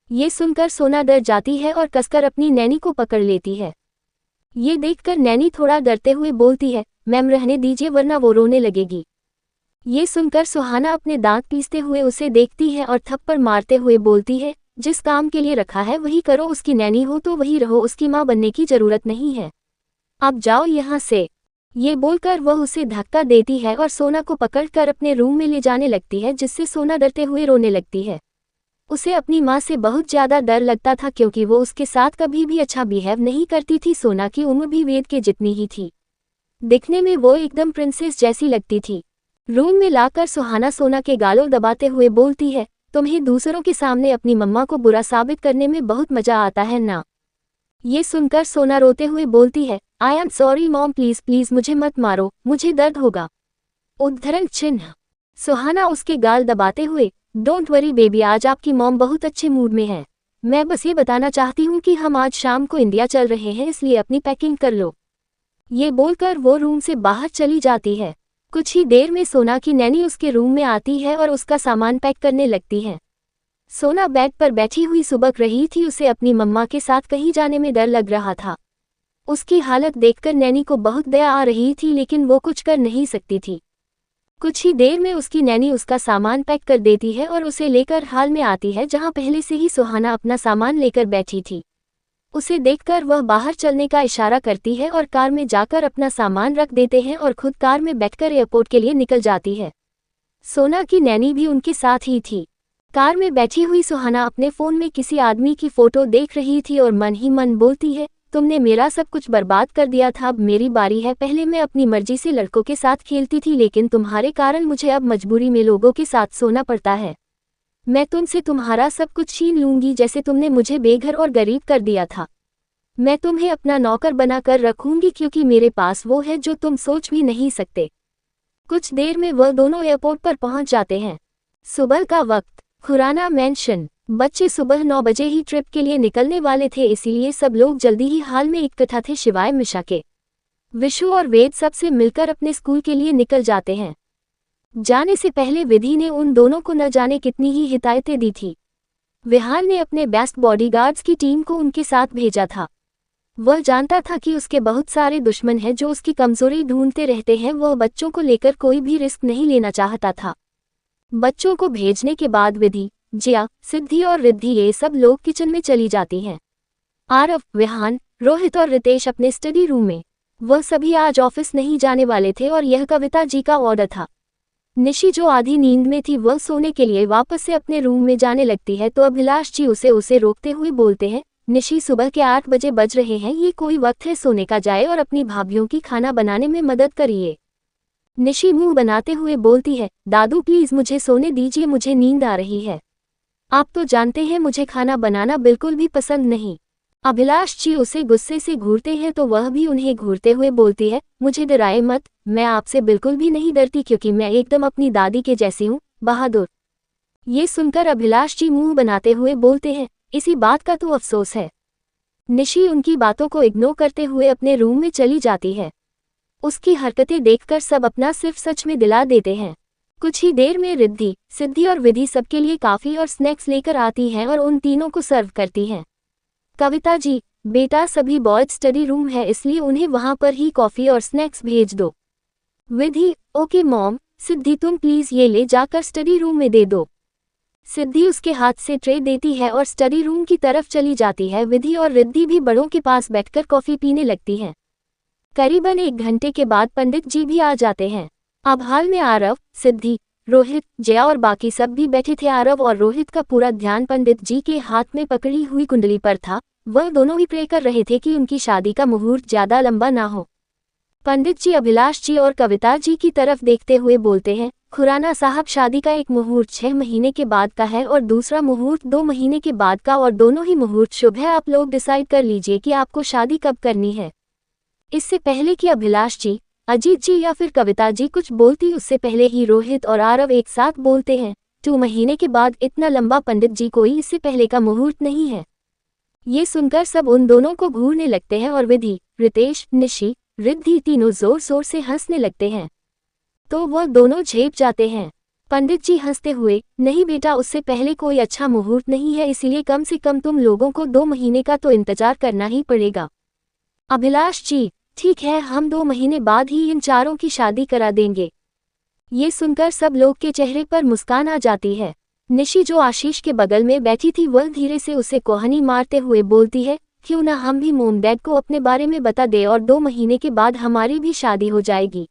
ये सुनकर सोना डर जाती है और कसकर अपनी नैनी को पकड़ लेती है। ये देखकर नैनी थोड़ा डरते हुए बोलती है, मैम रहने दीजिए वरना वो रोने लगेगी। ये सुनकर सुहाना अपने दांत पीसते हुए उसे देखती है और थप्पड़ मारते हुए बोलती है, जिस काम के लिए रखा है वही करो, उसकी नैनी हो तो वही रहो, उसकी माँ बनने की जरूरत नहीं है। अब जाओ यहाँ से। ये बोलकर वह उसे धक्का देती है और सोना को पकड़कर अपने रूम में ले जाने लगती है, जिससे सोना डरते हुए रोने लगती है। उसे अपनी माँ से बहुत ज्यादा डर लगता था क्योंकि वो उसके साथ कभी भी अच्छा बिहेव नहीं करती थी। सोना की उम्र भी वेद के जितनी ही थी। दिखने में वो एकदम प्रिंसेस जैसी लगती थी। रूम में लाकर सुहाना सोना के गालों दबाते हुए बोलती है, तुम्हें दूसरों के सामने अपनी मम्मा को बुरा साबित करने में बहुत मजा आता है ना। ये सुनकर सोना रोते हुए बोलती है, I am sorry mom, please please मुझे मत मारो, मुझे दर्द होगा। उद्धरण चिन्ह। सुहाना उसके गाल दबाते हुए, डोंट वरी बेबी, आज आपकी मॉम बहुत अच्छे मूड में है। मैं बस ये बताना चाहती हूँ कि हम आज शाम को इंडिया चल रहे हैं, इसलिए अपनी पैकिंग कर लो। ये बोलकर वो रूम से बाहर चली जाती है। कुछ ही देर में सोना की नैनी उसके रूम में आती है और उसका सामान पैक करने लगती है। सोना बेड पर बैठी हुई सुबक रही थी। उसे अपनी मम्मा के साथ कहीं जाने में डर लग रहा था। उसकी हालत देखकर नैनी को बहुत दया आ रही थी, लेकिन वो कुछ कर नहीं सकती थी। कुछ ही देर में उसकी नैनी उसका सामान पैक कर देती है और उसे लेकर हाल में आती है, जहां पहले से ही सुहाना अपना सामान लेकर बैठी थी। उसे देखकर वह बाहर चलने का इशारा करती है और कार में जाकर अपना सामान रख देते हैं और खुद कार में बैठकर एयरपोर्ट के लिए निकल जाती है। सोना की नैनी भी उनके साथ ही थी। कार में बैठी हुई सुहाना अपने फोन में किसी आदमी की फोटो देख रही थी और मन ही मन बोलती है, तुमने मेरा सब कुछ बर्बाद कर दिया था, अब मेरी बारी है। पहले मैं अपनी मर्जी से लड़कों के साथ खेलती थी, लेकिन तुम्हारे कारण मुझे अब मजबूरी में लोगों के साथ सोना पड़ता है। मैं तुमसे तुम्हारा सब कुछ छीन लूंगी, जैसे तुमने मुझे बेघर और गरीब कर दिया था। मैं तुम्हें अपना नौकर बनाकर रखूंगी, क्योंकि मेरे पास वो है जो तुम सोच भी नहीं सकते। कुछ देर में वह दोनों एयरपोर्ट पर पहुंच जाते हैं। सुबह का वक्त, खुराना मैंशन। बच्चे सुबह 9 बजे ही ट्रिप के लिए निकलने वाले थे, इसीलिए सब लोग जल्दी ही हाल में इकट्ठा थे, शिवाय मिशा के। विशु और वेद सबसे मिलकर अपने स्कूल के लिए निकल जाते हैं। जाने से पहले विधि ने उन दोनों को न जाने कितनी ही हिदायतें दी थी। विहान ने अपने बेस्ट बॉडीगार्ड्स की टीम को उनके साथ भेजा था। वह जानता था कि उसके बहुत सारे दुश्मन हैं जो उसकी कमजोरी ढूंढते रहते हैं। वह बच्चों को लेकर कोई भी रिस्क नहीं लेना चाहता था। बच्चों को भेजने के बाद विधि, जिया, सिद्धि और रिद्धि ये सब लोग किचन में चली जाती हैं। आरव, विहान, रोहित और रितेश अपने स्टडी रूम में। वह सभी आज ऑफिस नहीं जाने वाले थे और यह कविता जी का ऑर्डर था। निशी जो आधी नींद में थी, वह सोने के लिए वापस से अपने रूम में जाने लगती है तो अभिलाष जी उसे रोकते हुए बोलते हैं, निशी सुबह के 8 बजे बज रहे हैं, ये कोई वक्त है सोने का, जाए और अपनी भाभीयों की खाना बनाने में मदद करिए। निशी मुंह बनाते हुए बोलती है, दादू प्लीज मुझे सोने दीजिए, मुझे नींद आ रही है। आप तो जानते हैं मुझे खाना बनाना बिल्कुल भी पसंद नहीं। अभिलाष जी उसे गुस्से से घूरते हैं तो वह भी उन्हें घूरते हुए बोलती है, मुझे डराए मत, मैं आपसे बिल्कुल भी नहीं डरती, क्योंकि मैं एकदम अपनी दादी के जैसी हूँ, बहादुर। ये सुनकर अभिलाष जी मुंह बनाते हुए बोलते हैं, इसी बात का तो अफसोस है। निशी उनकी बातों को इग्नोर करते हुए अपने रूम में चली जाती है। उसकी हरकतें देखकर सब अपना सिर्फ सच में दिला देते हैं। कुछ ही देर में रिद्धि, सिद्धि और विधि सबके लिए काफी और स्नैक्स लेकर आती हैं और उन तीनों को सर्व करती हैं। कविता जी, बेटा सभी बॉयज स्टडी रूम है, इसलिए उन्हें वहां पर ही कॉफी और स्नैक्स भेज दो। विधि, ओके मॉम। सिद्धि, तुम प्लीज ये ले जाकर स्टडी रूम में दे दो। सिद्धि उसके हाथ से ट्रे देती है और स्टडी रूम की तरफ चली जाती है। विधि और रिद्धि भी बड़ों के पास बैठकर कॉफी पीने लगती हैं। करीबन 1 घंटे के बाद पंडित जी भी आ जाते हैं। अब हाल में आरव, सिद्धि, रोहित, जया और बाकी सब भी बैठे थे। आरव और रोहित का पूरा ध्यान पंडित जी के हाथ में पकड़ी हुई कुंडली पर था। वह दोनों ही प्रे कर रहे थे कि उनकी शादी का मुहूर्त ज्यादा लंबा ना हो। पंडित जी अभिलाष जी और कविता जी की तरफ देखते हुए बोलते हैं, खुराना साहब, शादी का एक मुहूर्त 6 महीने के बाद का है और दूसरा मुहूर्त 2 महीने के बाद का, और दोनों ही मुहूर्त शुभ है। आप लोग डिसाइड कर लीजिए कि आपको शादी कब करनी है। इससे पहले कि अभिलाष जी, अजीत जी या फिर कविता जी कुछ बोलती, उससे पहले ही रोहित और आरव एक साथ बोलते हैं, 2 महीने के बाद, इतना लंबा पंडित जी, कोई इससे पहले का मुहूर्त नहीं है। ये सुनकर सब उन दोनों को घूरने लगते हैं और विधि, रितेश, निशी, रिद्धि तीनों जोर जोर से हंसने लगते हैं। तो वह दोनों झेप जाते हैं। पंडित जी हंसते हुए, नहीं बेटा, उससे पहले कोई अच्छा मुहूर्त नहीं है, इसलिए कम से कम तुम लोगों को 2 महीने का तो इंतजार करना ही पड़ेगा। अभिलाष जी, ठीक है, हम 2 महीने बाद ही इन चारों की शादी करा देंगे। ये सुनकर सब लोग के चेहरे पर मुस्कान आ जाती है। निशी जो आशीष के बगल में बैठी थी, वह धीरे से उसे कोहनी मारते हुए बोलती है, क्यों ना हम भी मोम डैड को अपने बारे में बता दे और 2 महीने के बाद हमारी भी शादी हो जाएगी।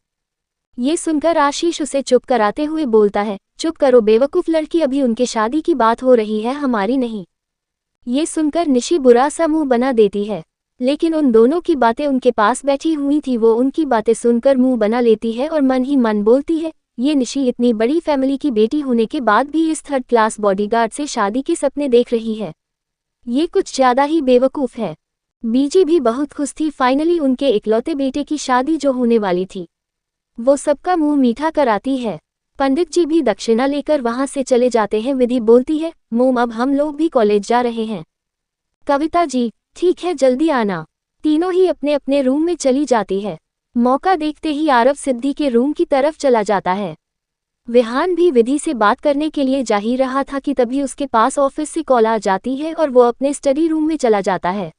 ये सुनकर आशीष उसे चुप कराते हुए बोलता है, चुप करो बेवकूफ लड़की, अभी उनके शादी की बात हो रही है, हमारी नहीं। ये सुनकर निशी बुरा सा मुंह बना देती है, लेकिन उन दोनों की बातें उनके पास बैठी हुई थी, वो उनकी बातें सुनकर मुंह बना लेती है और मन ही मन बोलती है, ये निशी इतनी बड़ी फैमिली की बेटी होने के बाद भी इस 3rd क्लास बॉडीगार्ड से शादी के सपने देख रही है। ये कुछ ज्यादा ही बेवकूफ है। बीजी भी बहुत खुश थी, फाइनली उनके इकलौते बेटे की शादी जो होने वाली थी। वो सबका मुंह मीठा कराती है। पंडित जी भी दक्षिणा लेकर वहां से चले जाते हैं। विधि बोलती है, मोम, अब हम लोग भी कॉलेज जा रहे हैं। कविता जी, ठीक है, जल्दी आना। तीनों ही अपने अपने रूम में चली जाती है। मौका देखते ही आरव सिद्धि के रूम की तरफ चला जाता है। विहान भी विधि से बात करने के लिए जा ही रहा था कि तभी उसके पास ऑफिस से कॉल आ जाती है और वो अपने स्टडी रूम में चला जाता है।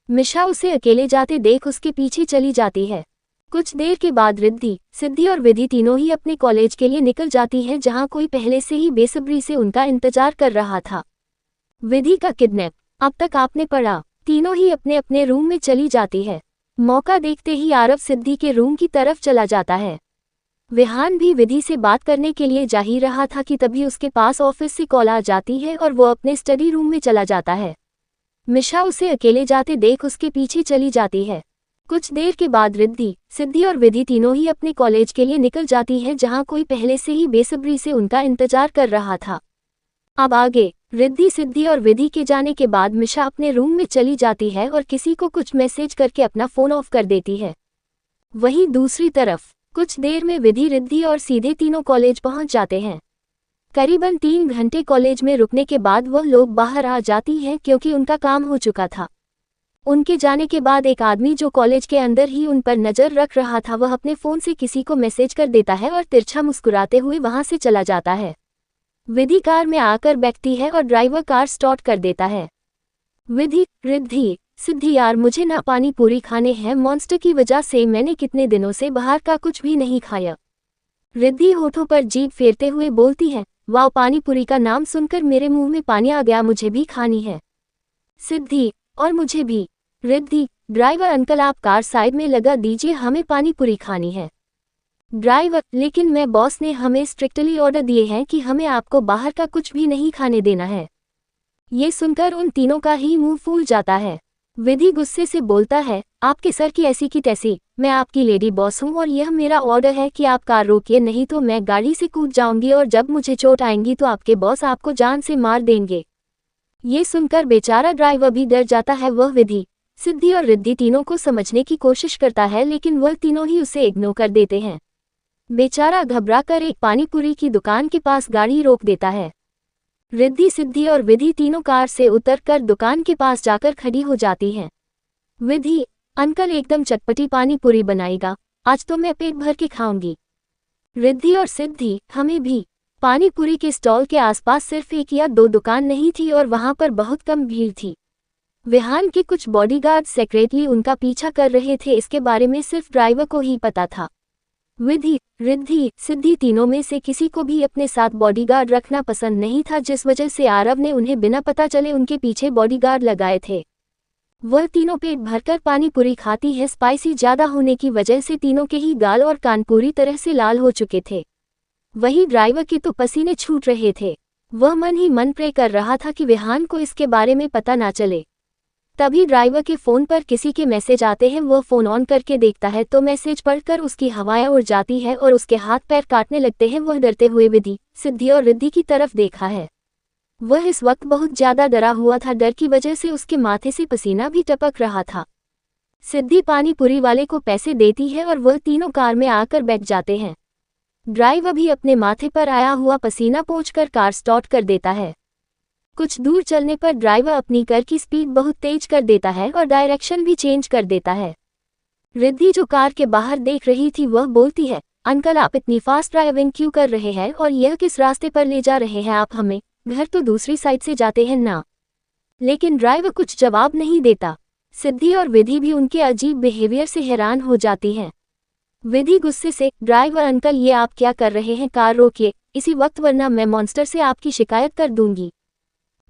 मिशा उसे अकेले जाते देख उसके पीछे चली जाती है। कुछ देर के बाद रिद्धि, सिद्धि और विधि तीनों ही अपने कॉलेज के लिए निकल जाती है, जहां कोई पहले से ही बेसब्री से उनका इंतजार कर रहा था। विधि का किडनैप, अब तक आपने पढ़ा। तीनों ही अपने अपने रूम में चली जाती है। मौका देखते ही आरव सिद्धि के रूम की तरफ चला जाता है। विहान भी विधि से बात करने के लिए जा ही रहा था कि तभी उसके पास ऑफिस से कॉल आ जाती है और वो अपने स्टडी रूम में चला जाता है। मिशा उसे अकेले जाते देख उसके पीछे चली जाती है। कुछ देर के बाद रिद्धि, सिद्धि और विधि तीनों ही अपने कॉलेज के लिए निकल जाती है, जहां कोई पहले से ही बेसब्री से उनका इंतजार कर रहा था। अब आगे, रिद्धि, सिद्धि और विधि के जाने के बाद मिशा अपने रूम में चली जाती है और किसी को कुछ मैसेज करके अपना फोन ऑफ कर देती है। वहीं दूसरी तरफ कुछ देर में विधि, रिद्धि और सीधे तीनों कॉलेज पहुंच जाते हैं। करीबन 3 घंटे कॉलेज में रुकने के बाद वह लोग बाहर आ जाती हैं क्योंकि उनका काम हो चुका था। उनके जाने के बाद एक आदमी जो कॉलेज के अंदर ही उन पर नजर रख रहा था, वह अपने फोन से किसी को मैसेज कर देता है और तिरछा मुस्कुराते हुए वहां से चला जाता है। विधि कार में आकर बैठती है और ड्राइवर कार स्टार्ट कर देता है। विधि, रिद्धि, सिद्धि, यार मुझे ना पानी पूरी खाने हैं, मॉन्स्टर की वजह से मैंने कितने दिनों से बाहर का कुछ भी नहीं खाया। रिद्धि होठों पर जीभ फेरते हुए बोलती है, वाह, पानी पूरी का नाम सुनकर मेरे मुंह में पानी आ गया, मुझे भी खानी है। सिद्धि, और मुझे भी। रिद्धि, ड्राइवर अंकल आप कार साइड में लगा दीजिए, हमें पानी पूरी खानी है। ड्राइवर, लेकिन मैं बॉस ने हमें स्ट्रिक्टली ऑर्डर दिए हैं कि हमें आपको बाहर का कुछ भी नहीं खाने देना है। ये सुनकर उन तीनों का ही मुंह फूल जाता है। विधि गुस्से से बोलता है, आपके सर की ऐसी की तैसी, मैं आपकी लेडी बॉस हूं और यह मेरा ऑर्डर है कि आप कार रोकिए, नहीं तो मैं गाड़ी से कूद जाऊंगी और जब मुझे चोट आएंगी तो आपके बॉस आपको जान से मार देंगे। ये सुनकर बेचारा ड्राइवर भी डर जाता है। वह विधि, सिद्धि और रिद्धि तीनों को समझने की कोशिश करता है, लेकिन वह तीनों ही उसे इग्नोर कर देते हैं। बेचारा घबराकर एक पानीपुरी की दुकान के पास गाड़ी रोक देता है। रिद्धि, सिद्धि और विधि तीनों कार से उतरकर दुकान के पास जाकर खड़ी हो जाती हैं। विधि, अंकल एकदम चटपटी पानीपुरी बनाएगा, आज तो मैं पेट भर के खाऊंगी। रिद्धि और सिद्धि, हमें भी। पानीपुरी के स्टॉल के आसपास सिर्फ 1 या 2 दुकान नहीं थी और वहां पर बहुत कम भीड़ थी। विहान के कुछ बॉडीगार्ड सेक्रेटली उनका पीछा कर रहे थे, इसके बारे में सिर्फ ड्राइवर को ही पता था। विधि, रिद्धि, सिद्धि तीनों में से किसी को भी अपने साथ बॉडीगार्ड रखना पसंद नहीं था, जिस वजह से आरव ने उन्हें बिना पता चले उनके पीछे बॉडीगार्ड लगाए थे। वह तीनों पेट भरकर पानी पूरी खाती है। स्पाइसी ज्यादा होने की वजह से तीनों के ही गाल और कान पूरी तरह से लाल हो चुके थे। वही ड्राइवर के तो पसीने छूट रहे थे। वह मन ही मन प्रे कर रहा था कि विहान को इसके बारे में पता ना चले। तभी ड्राइवर के फोन पर किसी के मैसेज आते हैं। वह फोन ऑन करके देखता है तो मैसेज पढ़कर उसकी हवाएं उड़ जाती है और उसके हाथ पैर काटने लगते हैं। वह डरते हुए विधि, सिद्धि और रिद्धि की तरफ देखा है। वह इस वक्त बहुत ज्यादा डरा हुआ था। डर की वजह से उसके माथे से पसीना भी टपक रहा था। सिद्धि पानी पूरी वाले को पैसे देती है और वह तीनों कार में आकर बैठ जाते हैं। ड्राइवर भी अपने माथे पर आया हुआ पसीना पोंछकर कार स्टार्ट कर देता है। कुछ दूर चलने पर ड्राइवर अपनी कार की स्पीड बहुत तेज कर देता है और डायरेक्शन भी चेंज कर देता है। रिद्धि जो कार के बाहर देख रही थी वह बोलती है, अंकल आप इतनी फास्ट ड्राइविंग क्यों कर रहे हैं और यह किस रास्ते पर ले जा रहे हैं आप हमें? घर तो दूसरी साइड से जाते हैं ना। लेकिन ड्राइवर कुछ जवाब नहीं देता। सिद्धि और विधि भी उनके अजीब बिहेवियर से हैरान हो जाती हैं। विधि गुस्से से, ड्राइवर अंकल ये आप क्या कर रहे हैं, कार रोकिए इसी वक्त वरना मैं मॉन्स्टर से आपकी शिकायत कर दूंगी।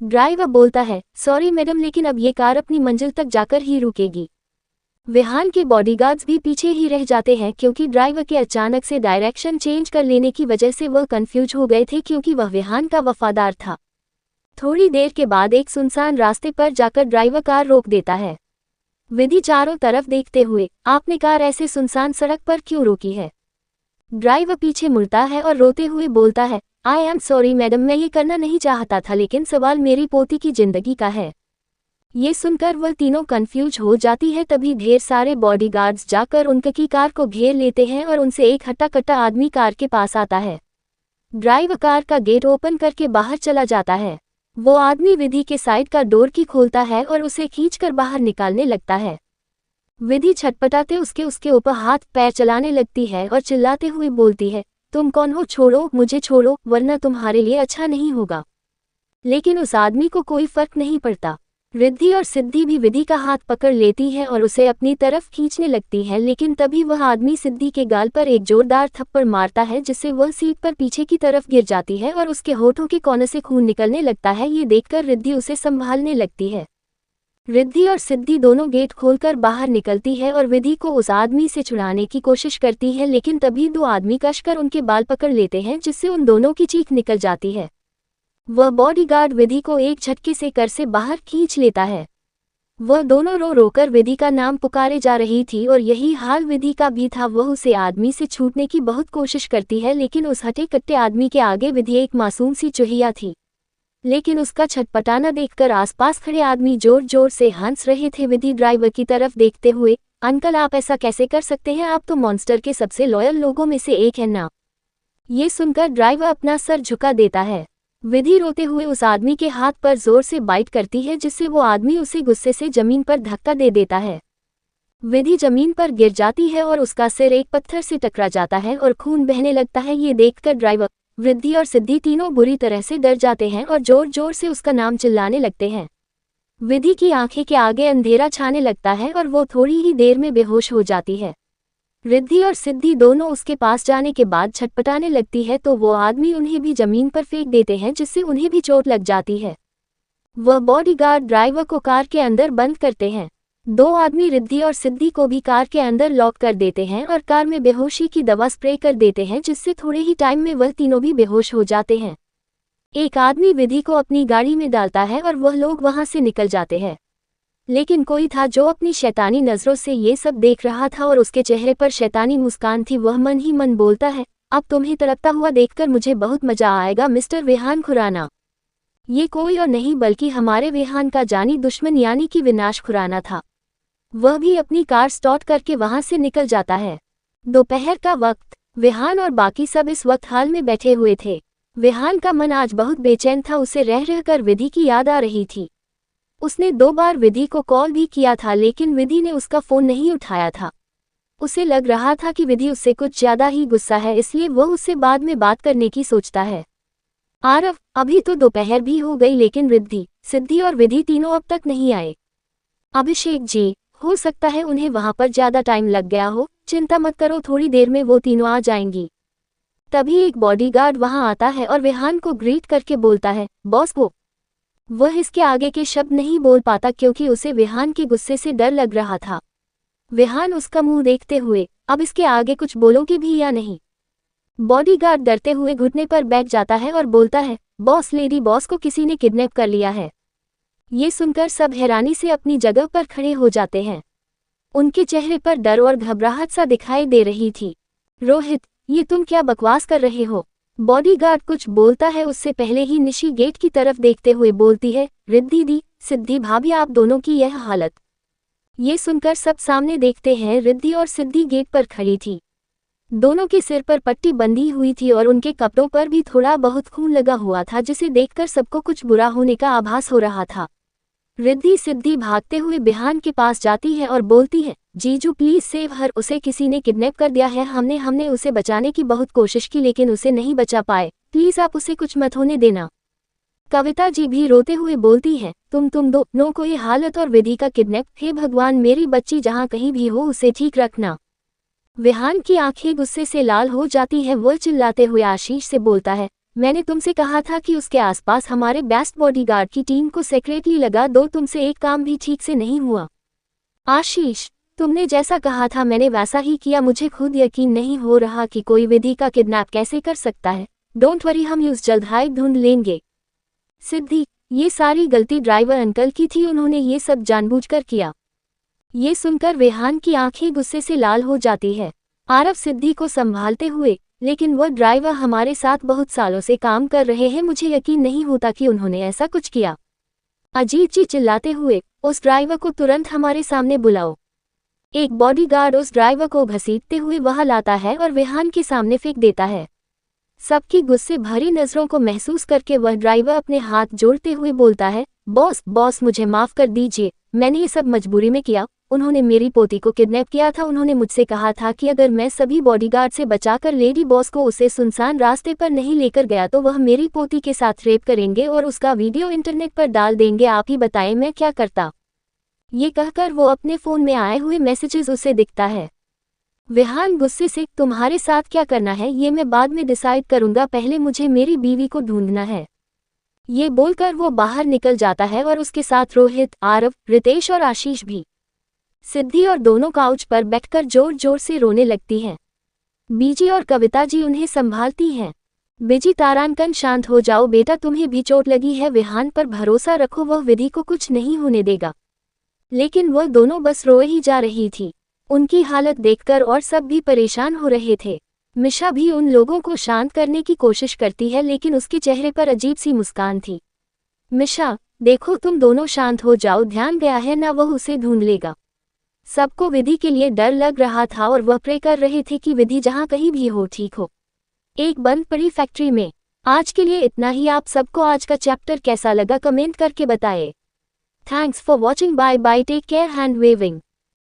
ड्राइवर बोलता है, सॉरी मैडम लेकिन अब ये कार अपनी मंजिल तक जाकर ही रुकेगी। विहान के बॉडीगार्ड्स भी पीछे ही रह जाते हैं क्योंकि ड्राइवर के अचानक से डायरेक्शन चेंज कर लेने की वजह से वह कंफ्यूज हो गए थे क्योंकि वह विहान का वफादार था। थोड़ी देर के बाद एक सुनसान रास्ते पर जाकर ड्राइवर कार रोक देता है। विधि चारों तरफ देखते हुए, आपने कार ऐसे सुनसान सड़क पर क्यों रोकी है? ड्राइवर पीछे मुड़ता है और रोते हुए बोलता है, आई एम सॉरी मैडम मैं ये करना नहीं चाहता था लेकिन सवाल मेरी पोती की जिंदगी का है। ये सुनकर वह तीनों कंफ्यूज हो जाती है। तभी ढेर सारे बॉडीगार्ड्स जाकर उनकी कार को घेर लेते हैं और उनसे एक हट्टा कट्टा आदमी कार के पास आता है। ड्राइवर कार का गेट ओपन करके बाहर चला जाता है। वो आदमी विधि के साइड का डोर की खोलता है और उसे खींचकर बाहर निकालने लगता है। विधि छटपटाते उसके ऊपर हाथ पैर चलाने लगती है और चिल्लाते हुए बोलती है, तुम कौन हो, छोड़ो, मुझे छोड़ो, वरना तुम्हारे लिए अच्छा नहीं होगा। लेकिन उस आदमी को कोई फर्क नहीं पड़ता। रिद्धि और सिद्धि भी विधि का हाथ पकड़ लेती है और उसे अपनी तरफ खींचने लगती है, लेकिन तभी वह आदमी सिद्धि के गाल पर एक जोरदार थप्पड़ मारता है, जिससे वह सीट पर पीछे की तरफ गिर जाती है और उसके होठों के कोने से खून निकलने लगता है। ये देखकर रिद्धि उसे संभालने लगती है। रिद्धि और सिद्धि दोनों गेट खोलकर बाहर निकलती है और विधि को उस आदमी से छुड़ाने की कोशिश करती है, लेकिन तभी दो आदमी कसकर उनके बाल पकड़ लेते हैं, जिससे उन दोनों की चीख निकल जाती है। वह बॉडीगार्ड विधि को एक झटके से कर से बाहर खींच लेता है। वह दोनों रो रोकर विधि का नाम पुकारे जा रही थी और यही हाल विधि का भी था। वह उसे आदमी से छूटने की बहुत कोशिश करती है, लेकिन उस हटे कट्टे आदमी के आगे विधि एक मासूम सी चुहिया थी। लेकिन उसका छटपटाना देखकर आसपास खड़े आदमी जोर जोर से हंस रहे थे। विधि ड्राइवर की तरफ देखते हुए, अंकल आप ऐसा कैसे कर सकते हैं, आप तो मॉन्स्टर के सबसे लॉयल लोगों में से एक है ना। ये सुनकर ड्राइवर अपना सर झुका देता है। विधि रोते हुए उस आदमी के हाथ पर जोर से बाइट करती है, जिससे वो आदमी उसे गुस्से से जमीन पर धक्का दे देता है। विधि जमीन पर गिर जाती है और उसका सिर एक पत्थर से टकरा जाता है और खून बहने लगता है। ये देखकर ड्राइवर, रिद्धि और सिद्धि तीनों बुरी तरह से डर जाते हैं और जोर जोर से उसका नाम चिल्लाने लगते हैं। विधि की आंखें के आगे अंधेरा छाने लगता है और वो थोड़ी ही देर में बेहोश हो जाती है। रिद्धि और सिद्धि दोनों उसके पास जाने के बाद छटपटाने लगती है, तो वो आदमी उन्हें भी जमीन पर फेंक देते हैं, जिससे उन्हें भी चोट लग जाती है। वह बॉडीगार्ड ड्राइवर को कार के अंदर बंद करते हैं। दो आदमी रिद्धि और सिद्धि को भी कार के अंदर लॉक कर देते हैं और कार में बेहोशी की दवा स्प्रे कर देते हैं, जिससे थोड़े ही टाइम में वह तीनों भी बेहोश हो जाते हैं। एक आदमी विधि को अपनी गाड़ी में डालता है और वह लोग वहां से निकल जाते हैं। लेकिन कोई था जो अपनी शैतानी नजरों से ये सब देख रहा था और उसके चेहरे पर शैतानी मुस्कान थी। वह मन ही मन बोलता है, अब तुम्हें तड़पता हुआ देखकर मुझे बहुत मजा आएगा मिस्टर रेहान खुराना। ये कोई और नहीं बल्कि हमारे रेहान का जानी दुश्मन यानी कि विनाश खुराना था। वह भी अपनी कार स्टार्ट करके वहां से निकल जाता है। दोपहर का वक्त, रेहान और बाकी सब इस वक्त हाल में बैठे हुए थे। रेहान का मन आज बहुत बेचैन था। उसे रह रहकर विधि की याद आ रही थी। उसने 2 बार विधि को कॉल भी किया था, लेकिन विधि ने उसका फोन नहीं उठाया था। उसे लग रहा था कि विधि उससे कुछ ज्यादा ही गुस्सा है, इसलिए वह उससे बाद में बात करने की सोचता है। आरव, अभी तो दोपहर भी हो गई, लेकिन रिद्धि, सिद्धि और विधि तीनों अब तक नहीं आए। अभिषेक जी, हो सकता है उन्हें वहां पर ज्यादा टाइम लग गया हो। चिंता मत करो, थोड़ी देर में वो तीनों आ जाएंगी। तभी एक बॉडीगार्ड वहां आता है और रेहान को ग्रीट करके बोलता है, बॉस को। वह इसके आगे के शब्द नहीं बोल पाता क्योंकि उसे रेहान के गुस्से से डर लग रहा था। रेहान उसका मुंह देखते हुए, अब इसके आगे कुछ बोलोगे भी या नहीं। बॉडीगार्ड डरते हुए घुटने पर बैठ जाता है और बोलता है, बॉस, लेडी बॉस को किसी ने किडनैप कर लिया है। ये सुनकर सब हैरानी से अपनी जगह पर खड़े हो जाते हैं। उनके चेहरे पर डर और घबराहट सा दिखाई दे रही थी। रोहित, ये तुम क्या बकवास कर रहे हो। बॉडीगार्ड कुछ बोलता है उससे पहले ही निशी गेट की तरफ देखते हुए बोलती है, रिद्धि दी, सिद्धि भाभी, आप दोनों की यह हालत। ये सुनकर सब सामने देखते हैं। रिद्धि और सिद्धि गेट पर खड़ी थी। दोनों के सिर पर पट्टी बंधी हुई थी और उनके कपड़ों पर भी थोड़ा बहुत खून लगा हुआ था, जिसे देखकर सबको कुछ बुरा होने का आभास हो रहा था। रिद्धि सिद्धि भागते हुए रेहान के पास जाती है और बोलती है, जीजू प्लीज सेव हर, उसे किसी ने किडनैप कर दिया है। हमने उसे बचाने की बहुत कोशिश की, लेकिन उसे नहीं बचा पाए। प्लीज आप उसे कुछ मत होने देना। कविता जी भी रोते हुए बोलती है, तुम दोनों को ये हालत और विधि का किडनैप, हे भगवान, मेरी बच्ची जहाँ कहीं भी हो उसे ठीक रखना। रेहान की आंखें गुस्से से लाल हो जाती है। वह चिल्लाते हुए आशीष से बोलता है, मैंने तुमसे कहा था कि उसके आसपास हमारे बेस्ट बॉडीगार्ड की टीम को सेक्रेटली लगा दो, तुमसे एक काम भी ठीक से नहीं हुआ। आशीष, तुमने जैसा कहा था मैंने वैसा ही किया। मुझे खुद यकीन नहीं हो रहा कि कोई विधि का किडनैप कैसे कर सकता है। डोंट वरी, हम यूज जल्द हाई ढूंढ लेंगे। सिद्धि, ये सारी गलती ड्राइवर अंकल की थी, उन्होंने ये सब जानबूझकर किया। ये सुनकर रेहान की आंखें गुस्से से लाल हो जाती है। आरव सिद्धि को संभालते हुए, लेकिन वह ड्राइवर हमारे साथ बहुत सालों से काम कर रहे हैं, मुझे यकीन नहीं होता कि उन्होंने ऐसा कुछ किया। अजीत जी चिल्लाते हुए, उस ड्राइवर को तुरंत हमारे सामने बुलाओ। एक बॉडीगार्ड उस ड्राइवर को घसीटते हुए वहां लाता है और रेहान के सामने फेंक देता है। सबकी गुस्से भरी नजरों को महसूस करके वह ड्राइवर अपने हाथ जोड़ते हुए बोलता है, बॉस बॉस मुझे माफ कर दीजिए, मैंने ये सब मजबूरी में किया। उन्होंने मेरी पोती को किडनैप किया था। उन्होंने मुझसे कहा था कि अगर मैं सभी बॉडीगार्ड से बचाकर लेडी बॉस को उसे सुनसान रास्ते पर नहीं लेकर गया तो वह मेरी पोती के साथ रेप करेंगे और उसका वीडियो इंटरनेट पर डाल देंगे। आप ही बताएं मैं क्या करता। ये कहकर वो अपने फ़ोन में आए हुए मैसेजेस उसे दिखता है। विहान गुस्से से, तुम्हारे साथ क्या करना है ये मैं बाद में डिसाइड करूंगा, पहले मुझे मेरी बीवी को ढूंढना है। ये बोलकर वो बाहर निकल जाता है और उसके साथ रोहित, आरव, रितेश और आशीष भी। सिद्धि और दोनों काउच पर बैठकर जोर जोर से रोने लगती हैं। बीजी और कविता जी उन्हें संभालती हैं। बीजी तारांकन शांत हो जाओ बेटा, तुम्हें भी चोट लगी है, विहान पर भरोसा रखो, वह विधि को कुछ नहीं होने देगा। लेकिन वह दोनों बस रोए ही जा रही थी। उनकी हालत देखकर और सब भी परेशान हो रहे थे। मिशा भी उन लोगों को शांत करने की कोशिश करती है लेकिन उसके चेहरे पर अजीब सी मुस्कान थी। मिशा, देखो तुम दोनों शांत हो जाओ, ध्यान गया है ना, वह उसे ढूंढ लेगा। सबको विधि के लिए डर लग रहा था और वह प्रे कर रहे थे कि विधि जहां कहीं भी हो ठीक हो। एक बंद पड़ी फैक्ट्री में। आज के लिए इतना ही। आप सबको आज का चैप्टर कैसा लगा कमेंट करके बताएं। Thanks for watching, bye bye, take care, hand waving.